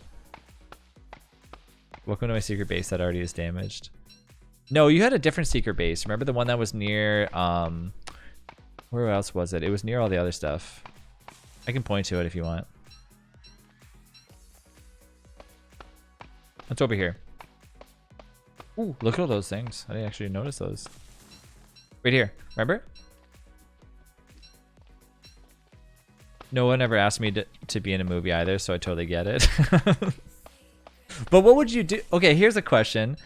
Welcome to my secret base that already is damaged. No, you had a different secret base. Remember the one that was near... where else was it? It was near all the other stuff. I can point to it if you want. It's over here. Ooh, look at all those things. I didn't actually notice those. Right here. Remember? No one ever asked me to be in a movie either, so I totally get it. But what would you do? Okay, here's a question.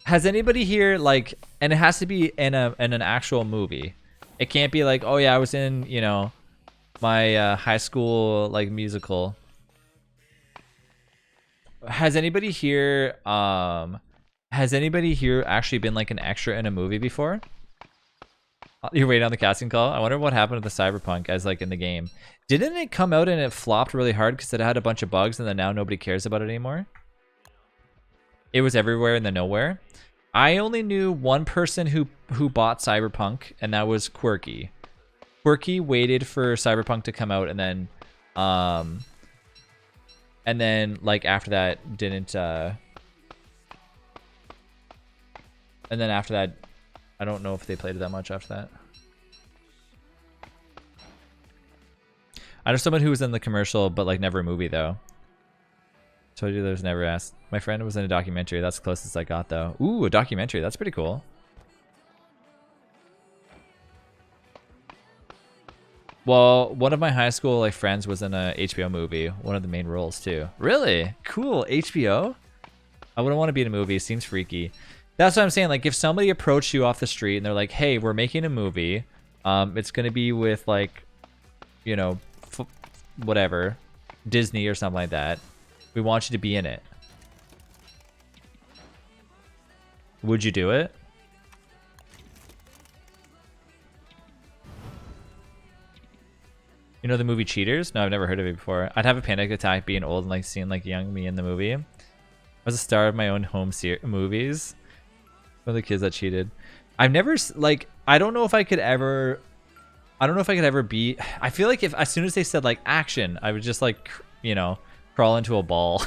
Has anybody here, like, and it has to be in an actual movie. It can't be like, oh yeah, I was in, you know, my high school, like, musical. Has anybody here actually been like an extra in a movie before? You're waiting on the casting call? I wonder what happened to the Cyberpunk as like in the game. Didn't it come out and it flopped really hard because it had a bunch of bugs and then now nobody cares about it anymore? It was everywhere and then nowhere. I only knew one person who bought Cyberpunk, and that was Quirky. Quirky waited for Cyberpunk to come out and then like after that didn't and then after that I don't know if they played it that much after that. I know someone who was in the commercial but like never a movie though. Told you there's never asked. My friend was in a documentary. That's the closest I got though. Ooh, a documentary. That's pretty cool. Well, one of my high school like friends was in a HBO movie, one of the main roles too. Really? Cool. HBO? I wouldn't want to be in a movie. It seems freaky. That's what I'm saying. Like if somebody approached you off the street and they're like, "Hey, we're making a movie. It's going to be with like, you know, whatever, Disney or something like that. We want you to be in it." Would you do it? You know the movie Cheaters? No, I've never heard of it before. I'd have a panic attack being old and like seeing like young me in the movie. I was a star of my own home movies. One of the kids that cheated. I've never like. I don't know if I could ever be. I feel like if as soon as they said like action, I would just like, you know, crawl into a ball.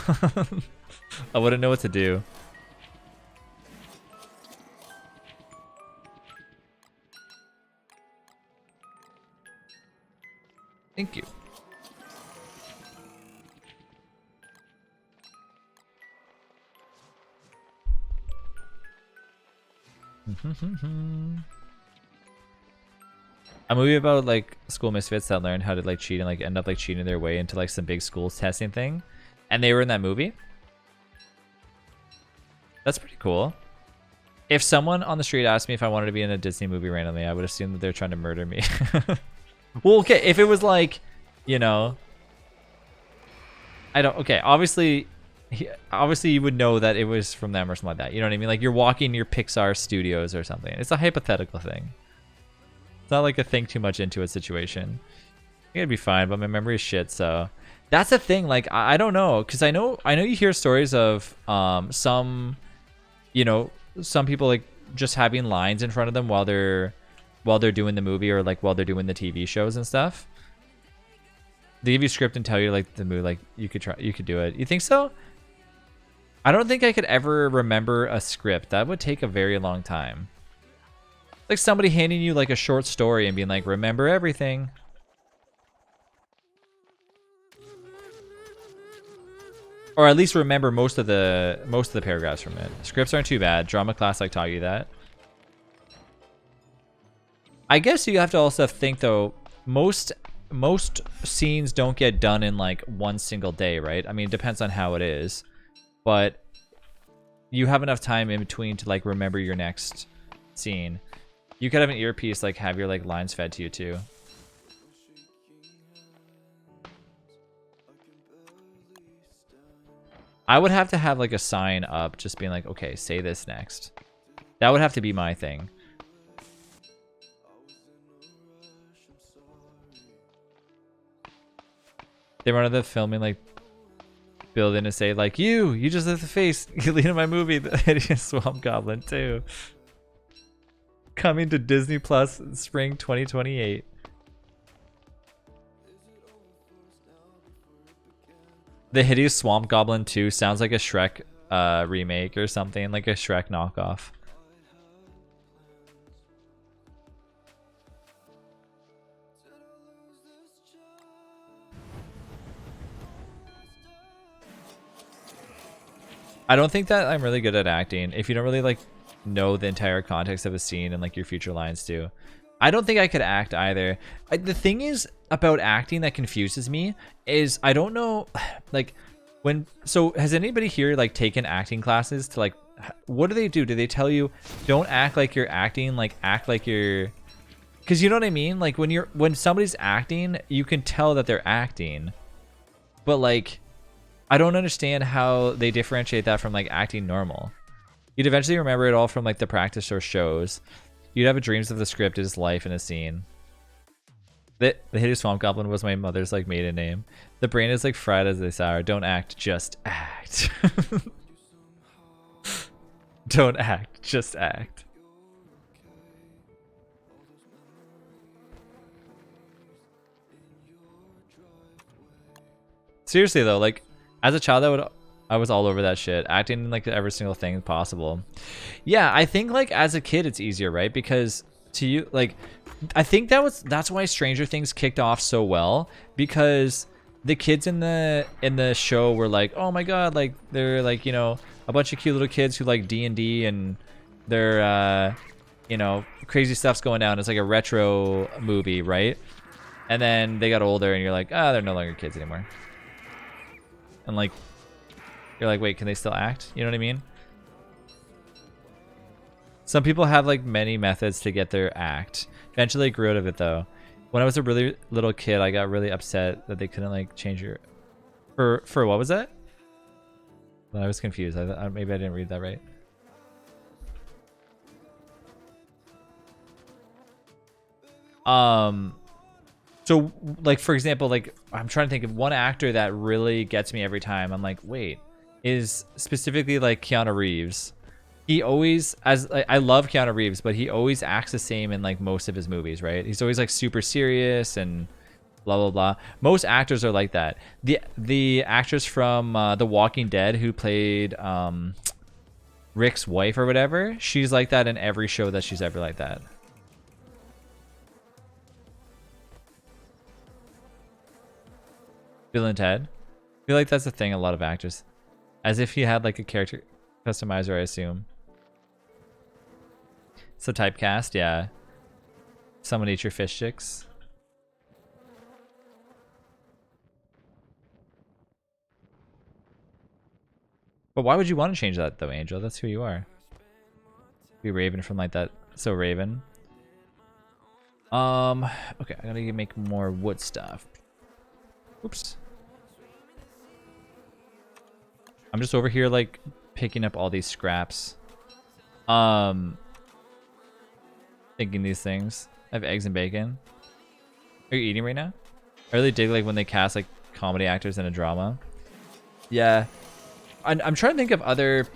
I wouldn't know what to do. Thank you. A movie about like school misfits that learned how to like cheat and like end up like cheating their way into like some big school testing thing, and they were in that movie. That's pretty cool. If someone on the street asked me if I wanted to be in a Disney movie randomly, I would assume that they're trying to murder me. Well, okay, if it was like, you know, I don't. Okay, obviously you would know that it was from them or something like that. You know what I mean? Like you're walking your Pixar studios or something. It's a hypothetical thing. It's not like a think too much into a situation. I think it'd be fine, but my memory is shit. So that's the thing. Like I don't know, because I know you hear stories of some, you know, some people like just having lines in front of them while they're doing the movie or like while they're doing the TV shows and stuff. They give you a script and tell you like the movie, like you could do it. You think so? I don't think I could ever remember a script. That would take a very long time. Like somebody handing you like a short story and being like, remember everything. Or at least remember most of the paragraphs from it. Scripts aren't too bad. Drama class like taught you that. I guess you have to also think though, most scenes don't get done in like one single day, right? I mean, it depends on how it is, but you have enough time in between to like remember your next scene. You could have an earpiece, like have your like lines fed to you too. I would have to have like a sign up just being like, okay, say this next. That would have to be my thing. They run the filming like build in to say like, you just lit the face, you lead in my movie, The Hideous Swamp Goblin 2. Coming to Disney Plus spring 2028. The Hideous Swamp Goblin 2 sounds like a Shrek remake or something, like a Shrek knockoff. I don't think that I'm really good at acting. If you don't really like know the entire context of a scene and like your future lines too. I don't think I could act either. The thing is about acting that confuses me is I don't know, like so has anybody here like taken acting classes to like, what do they do? Do they tell you don't act like you're acting, like act like you're, because you know what I mean? Like when somebody's acting, you can tell that they're acting, but like, I don't understand how they differentiate that from like acting normal. You'd eventually remember it all from like the practice or shows. You'd have dreams of the script as life in a scene. The Hideous Swamp Goblin was my mother's like maiden name. The brain is like fried as they sour. Don't act, just act. Don't act, just act. Seriously though, like as a child, I was all over that shit, acting in like every single thing possible. Yeah, I think like as a kid it's easier, right? Because to you, like, I think that's why Stranger Things kicked off so well, because the kids in the show were like, oh my god, like they're like, you know, a bunch of cute little kids who like D&D and they're you know, crazy stuff's going down. It's like a retro movie, right? And then they got older and you're like, ah, they're no longer kids anymore. And like you're like, wait, can they still act? You know what I mean? Some people have like many methods to get their act. Eventually I grew out of it though. When I was a really little kid, I got really upset that they couldn't like change your... For what was that? Well, I was confused. Maybe I didn't read that right. So like, for example, like I'm trying to think of one actor that really gets me every time. I'm like, wait, is specifically like Keanu Reeves. He always, I love Keanu Reeves, but he always acts the same in like most of his movies, right? He's always like super serious and blah blah blah. Most actors are like that. The actress from The Walking Dead who played Rick's wife or whatever, she's like that in every show that she's ever like that. Bill and Ted. I feel like that's the thing a lot of actors, as if he had like a character customizer, I assume. So typecast, yeah. Someone eat your fish sticks. But why would you want to change that though, Angel? That's who you are. Be Raven from like that. So Raven. Okay, I gotta make more wood stuff. Oops. I'm just over here like picking up all these scraps. Thinking these things. I have eggs and bacon. Are you eating right now? I really dig like when they cast like comedy actors in a drama. Yeah. I'm trying to think of other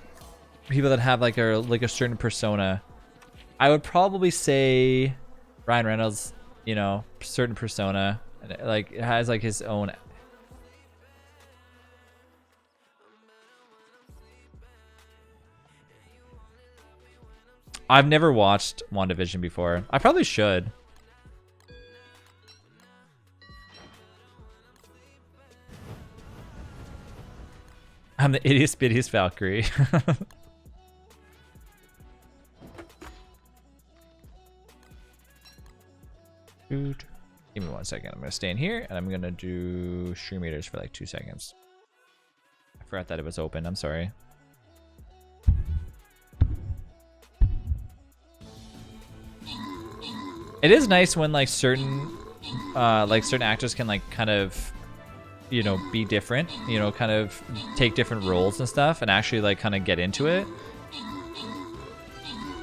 people that have like a certain persona. I would probably say Ryan Reynolds, you know, certain persona. Like it has like his own. I've never watched WandaVision before. I probably should. I'm the ittiest bittiest Valkyrie. Dude. Give me 1 second. I'm going to stay in here and I'm going to do stream readers for like 2 seconds. I forgot that it was open. I'm sorry. It is nice when like certain actors can like kind of, you know, be different, you know, kind of take different roles and stuff and actually like kind of get into it.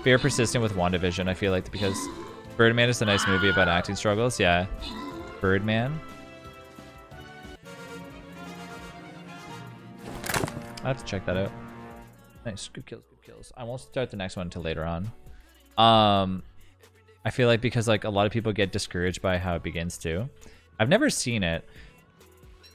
Very persistent with WandaVision, I feel like, because Birdman is a nice movie about acting struggles. Yeah. Birdman. I have to check that out. Nice. Good kills, good kills. I won't start the next one until later on. I feel like because like a lot of people get discouraged by how it begins too. I've never seen it.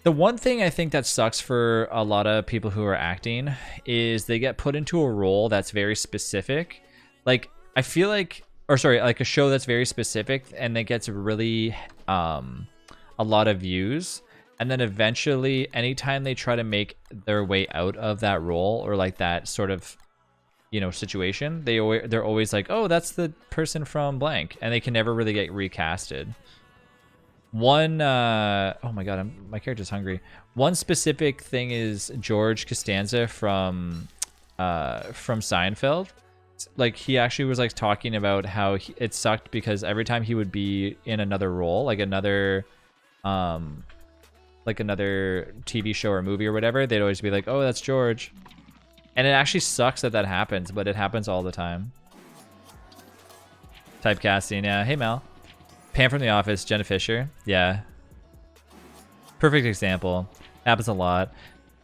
The one thing I think that sucks for a lot of people who are acting is they get put into a role that's very specific. Like I feel like, or sorry, like a show that's very specific and that gets really a lot of views. And then eventually anytime they try to make their way out of that role or like that sort of, you know, situation, they're always like, oh, that's the person from blank, and they can never really get recasted. One oh my god, my character's hungry. One specific thing is George Costanza from Seinfeld. Like he actually was like talking about how it sucked because every time he would be in another role, like another TV show or movie or whatever, they'd always be like, oh, that's George. And it actually sucks that that happens, but it happens all the time. Typecasting, yeah. Hey, Mel. Pam from The Office, Jenna Fisher. Yeah. Perfect example. Happens a lot.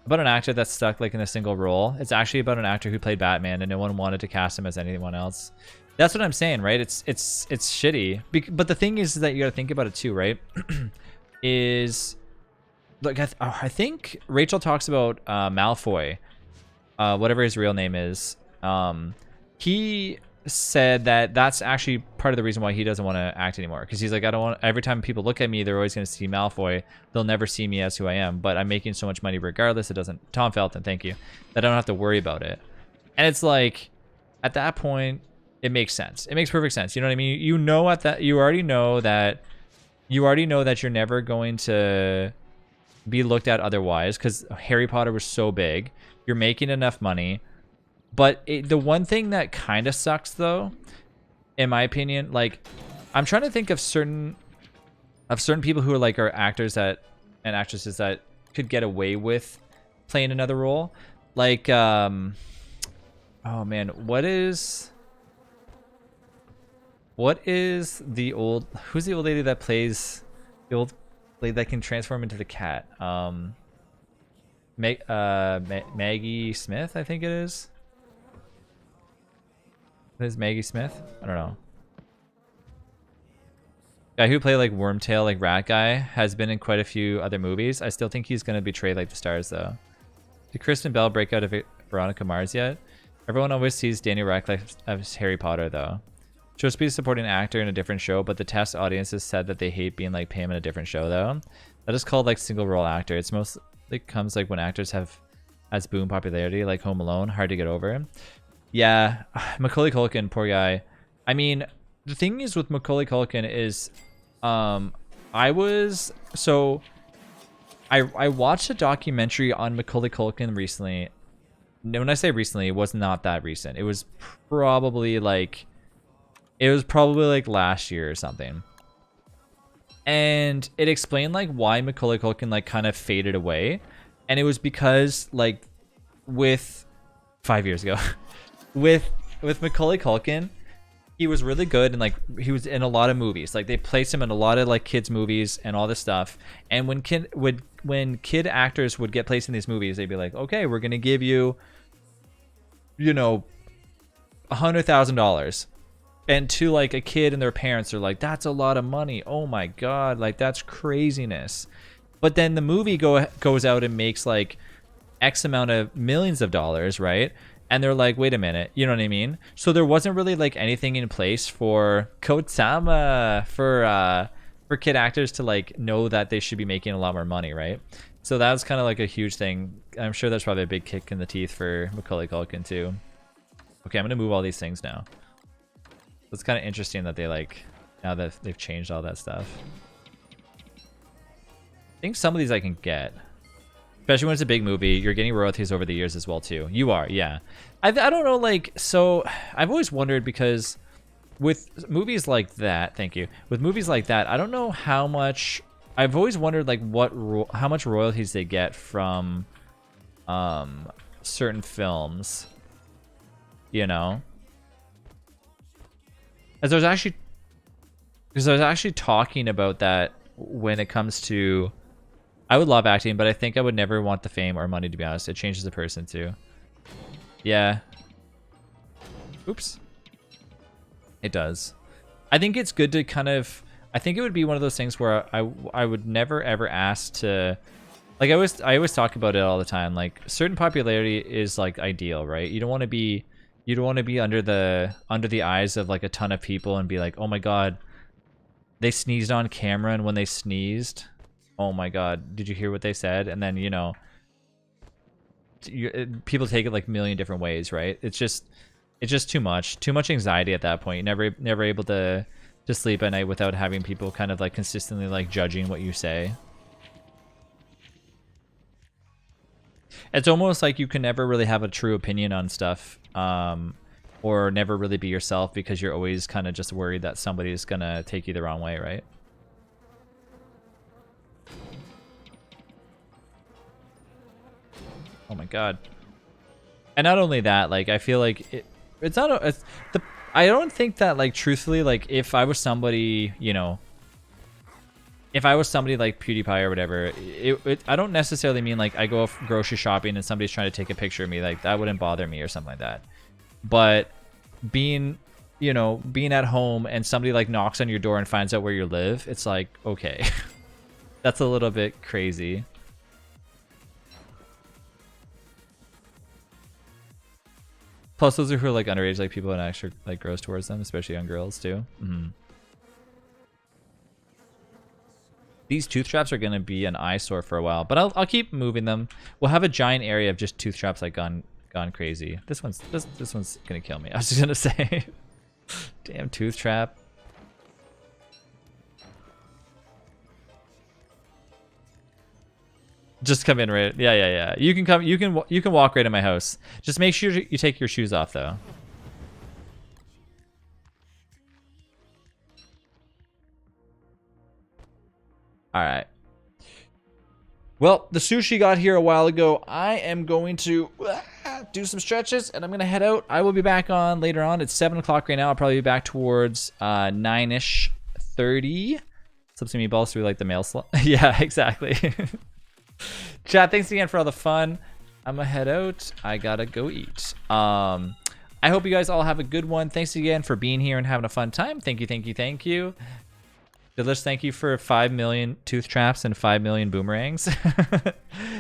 About an actor that's stuck like in a single role. It's actually about an actor who played Batman and no one wanted to cast him as anyone else. That's what I'm saying, right? It's shitty. But the thing is that you gotta think about it too, right? Is... Look, I think Rachel talks about Malfoy. Whatever his real name is, he said that that's actually part of the reason why he doesn't want to act anymore, because he's like, I don't want, every time people look at me, they're always going to see Malfoy. They'll never see me as who I am, but I'm making so much money regardless. It doesn't, Tom Felton, thank you, that I don't have to worry about it. And it's like, at that point, it makes sense. It makes perfect sense. You know what I mean? You know, you already know that you're never going to be looked at otherwise, because Harry Potter was so big. You're making enough money. But the one thing that kind of sucks, though, in my opinion, like, I'm trying to think of certain people who are like are actors that and actresses that could get away with playing another role. Like, oh man, who's the old lady that plays the old lady that can transform into the cat? Maggie Smith, I think it is. Is Maggie Smith? I don't know. Guy who played like Wormtail, like Rat Guy, has been in quite a few other movies. I still think he's gonna betray like the stars though. Did Kristen Bell break out of Veronica Mars yet? Everyone always sees Daniel Radcliffe as Harry Potter though. Supposed to be a supporting actor in a different show, but the test audiences said that they hate being like Pam in a different show though. That is called like single role actor. It's mostly comes like when actors has boom popularity, like Home Alone, hard to get over. Yeah, Macaulay Culkin, poor guy. I mean, the thing is with Macaulay Culkin is, I watched a documentary on Macaulay Culkin recently. When I say recently, it was not that recent. It was probably like last year or something. And it explained like why Macaulay Culkin like kind of faded away. And it was because like with 5 years ago, with Macaulay Culkin, he was really good and like he was in a lot of movies. Like they placed him in a lot of like kids movies and all this stuff. And when kid actors would get placed in these movies, they'd be like, okay, we're gonna give you, you know, $100,000. And to like a kid and their parents, they're like, that's a lot of money. Oh my god, like that's craziness. But then the movie goes out and makes like X amount of millions of dollars, right? And they're like, wait a minute, you know what I mean? So there wasn't really like anything in place for Kotama, for kid actors to like know that they should be making a lot more money, right? So that was kind of like a huge thing. I'm sure that's probably a big kick in the teeth for Macaulay Culkin too. Okay, I'm gonna move all these things now. It's kind of interesting that they like, now that they've changed all that stuff. I think some of these I can get. Especially when it's a big movie, you're getting royalties over the years as well too. You are, yeah. I don't know, like, so I've always wondered because with movies like that, thank you. With movies like that, I don't know how much. I've always wondered like how much royalties they get from certain films. You know, as I was actually talking about that when it comes to. I would love acting, but I think I would never want the fame or money, to be honest. It changes the person too. Yeah. Oops. It does. I think it's good to kind of. I think it would be one of those things where I would never ever ask to. Like I always talk about it all the time. Like certain popularity is like ideal, right? You don't want to be under the eyes of like a ton of people and be like, oh my god, they sneezed on camera, and when they sneezed, oh my god, did you hear what they said? And then, you know, people take it like a million different ways, right? It's just too much anxiety at that point. You're never able to sleep at night without having people kind of like consistently like judging what you say. It's almost like you can never really have a true opinion on stuff, or never really be yourself because you're always kind of just worried that somebody's gonna take you the wrong way, right? Oh my god. And not only that, like I feel like I don't think that like truthfully, like if I was somebody, you know, if I was somebody like PewDiePie or whatever, I don't necessarily mean like I go grocery shopping and somebody's trying to take a picture of me, like that wouldn't bother me or something like that. But being at home and somebody like knocks on your door and finds out where you live, it's like, okay, that's a little bit crazy. Plus, those are who are like underage, like people that actually like gross towards them, especially young girls too. These tooth traps are gonna be an eyesore for a while, but I'll keep moving them. We'll have a giant area of just tooth traps like gone crazy. This one's gonna kill me. I was just gonna say, damn tooth trap. Just come in right. Yeah. You can come. You can walk right in my house. Just make sure you take your shoes off though. All right. Well, the sushi got here a while ago. I am going to do some stretches and I'm gonna head out. I will be back on later on. It's 7 o'clock right now. I'll probably be back towards 9ish 30. Slips me balls through like the mail slot. Yeah, exactly. Chat, thanks again for all the fun. I'm gonna head out. I gotta go eat. I hope you guys all have a good one. Thanks again for being here and having a fun time. Thank you. Delish, thank you for 5 million tooth traps and 5 million boomerangs.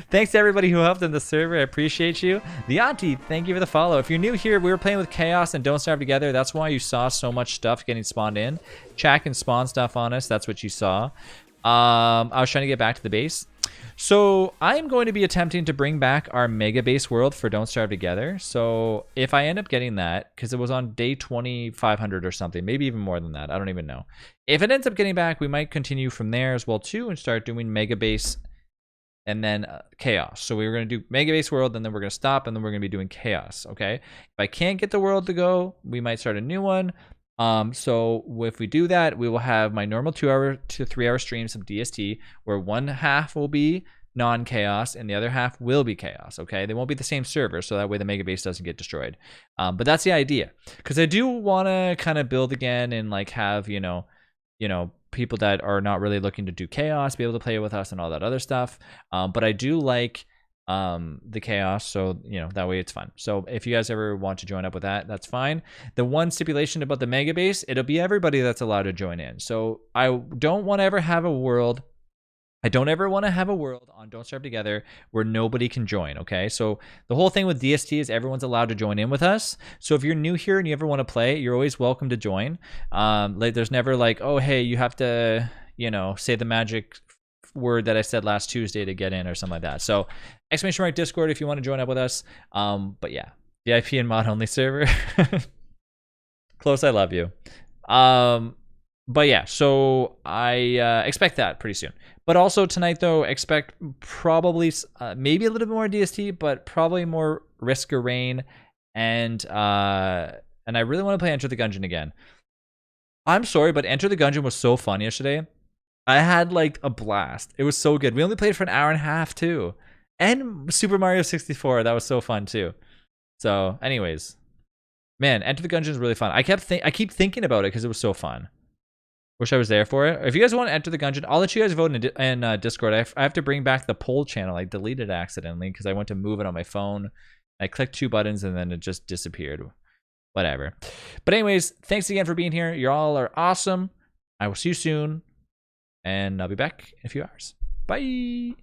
Thanks to everybody who helped in the server. I appreciate you. The Auntie, thank you for the follow. If you're new here, we were playing with Chaos and Don't Starve together. That's why you saw so much stuff getting spawned in. Chat can spawn stuff on us. That's what you saw. I was trying to get back to the base. So I'm going to be attempting to bring back our mega base world for Don't Starve Together. So if I end up getting that, because it was on day 2500 or something, maybe even more than that, I don't even know. If it ends up getting back, we might continue from there as well too and start doing mega base and then chaos. So we were going to do mega base world, and then we're going to stop, and then we're going to be doing chaos. Okay. If I can't get the world to go, we might start a new one. So if we do that, we will have my normal 2 to 3 hour streams of DST, where one half will be non-chaos and the other half will be chaos. Okay, they won't be the same server, so that way the mega base doesn't get destroyed. But that's the idea, because I do want to kind of build again and like have you know people that are not really looking to do chaos be able to play with us and all that other stuff. But I do like the chaos, so that way it's fun. So if you guys ever want to join up with that, that's fine. The one stipulation about the mega base, it'll be everybody that's allowed to join in. So I don't want to ever have a world on Don't Starve Together where nobody can join. Okay, so the whole thing with DST is everyone's allowed to join in with us. So if you're new here and you ever want to play, you're always welcome to join. Like there's never like, oh hey, you have to say the magic word that I said last Tuesday to get in or something like that. So !mark Discord if you want to join up with us. But yeah, VIP and mod only server. Close, I love you. But yeah, so I expect that pretty soon. But also tonight though, expect probably maybe a little bit more DST, but probably more Risk of Rain, and I really want to play Enter the Gungeon again. I'm sorry, but Enter the Gungeon was so fun yesterday. I had like a blast. It was so good. We only played for an hour and a half too. And Super Mario 64, that was so fun too. So anyways, man, Enter the Gungeon is really fun. I keep thinking about it because it was so fun. Wish I was there for it. If you guys want to Enter the Gungeon, I'll let you guys vote in Discord. I have to bring back the poll channel. I deleted it accidentally because I went to move it on my phone. I clicked 2 buttons and then it just disappeared. Whatever. But anyways, thanks again for being here. You all are awesome. I will see you soon. And I'll be back in a few hours. Bye.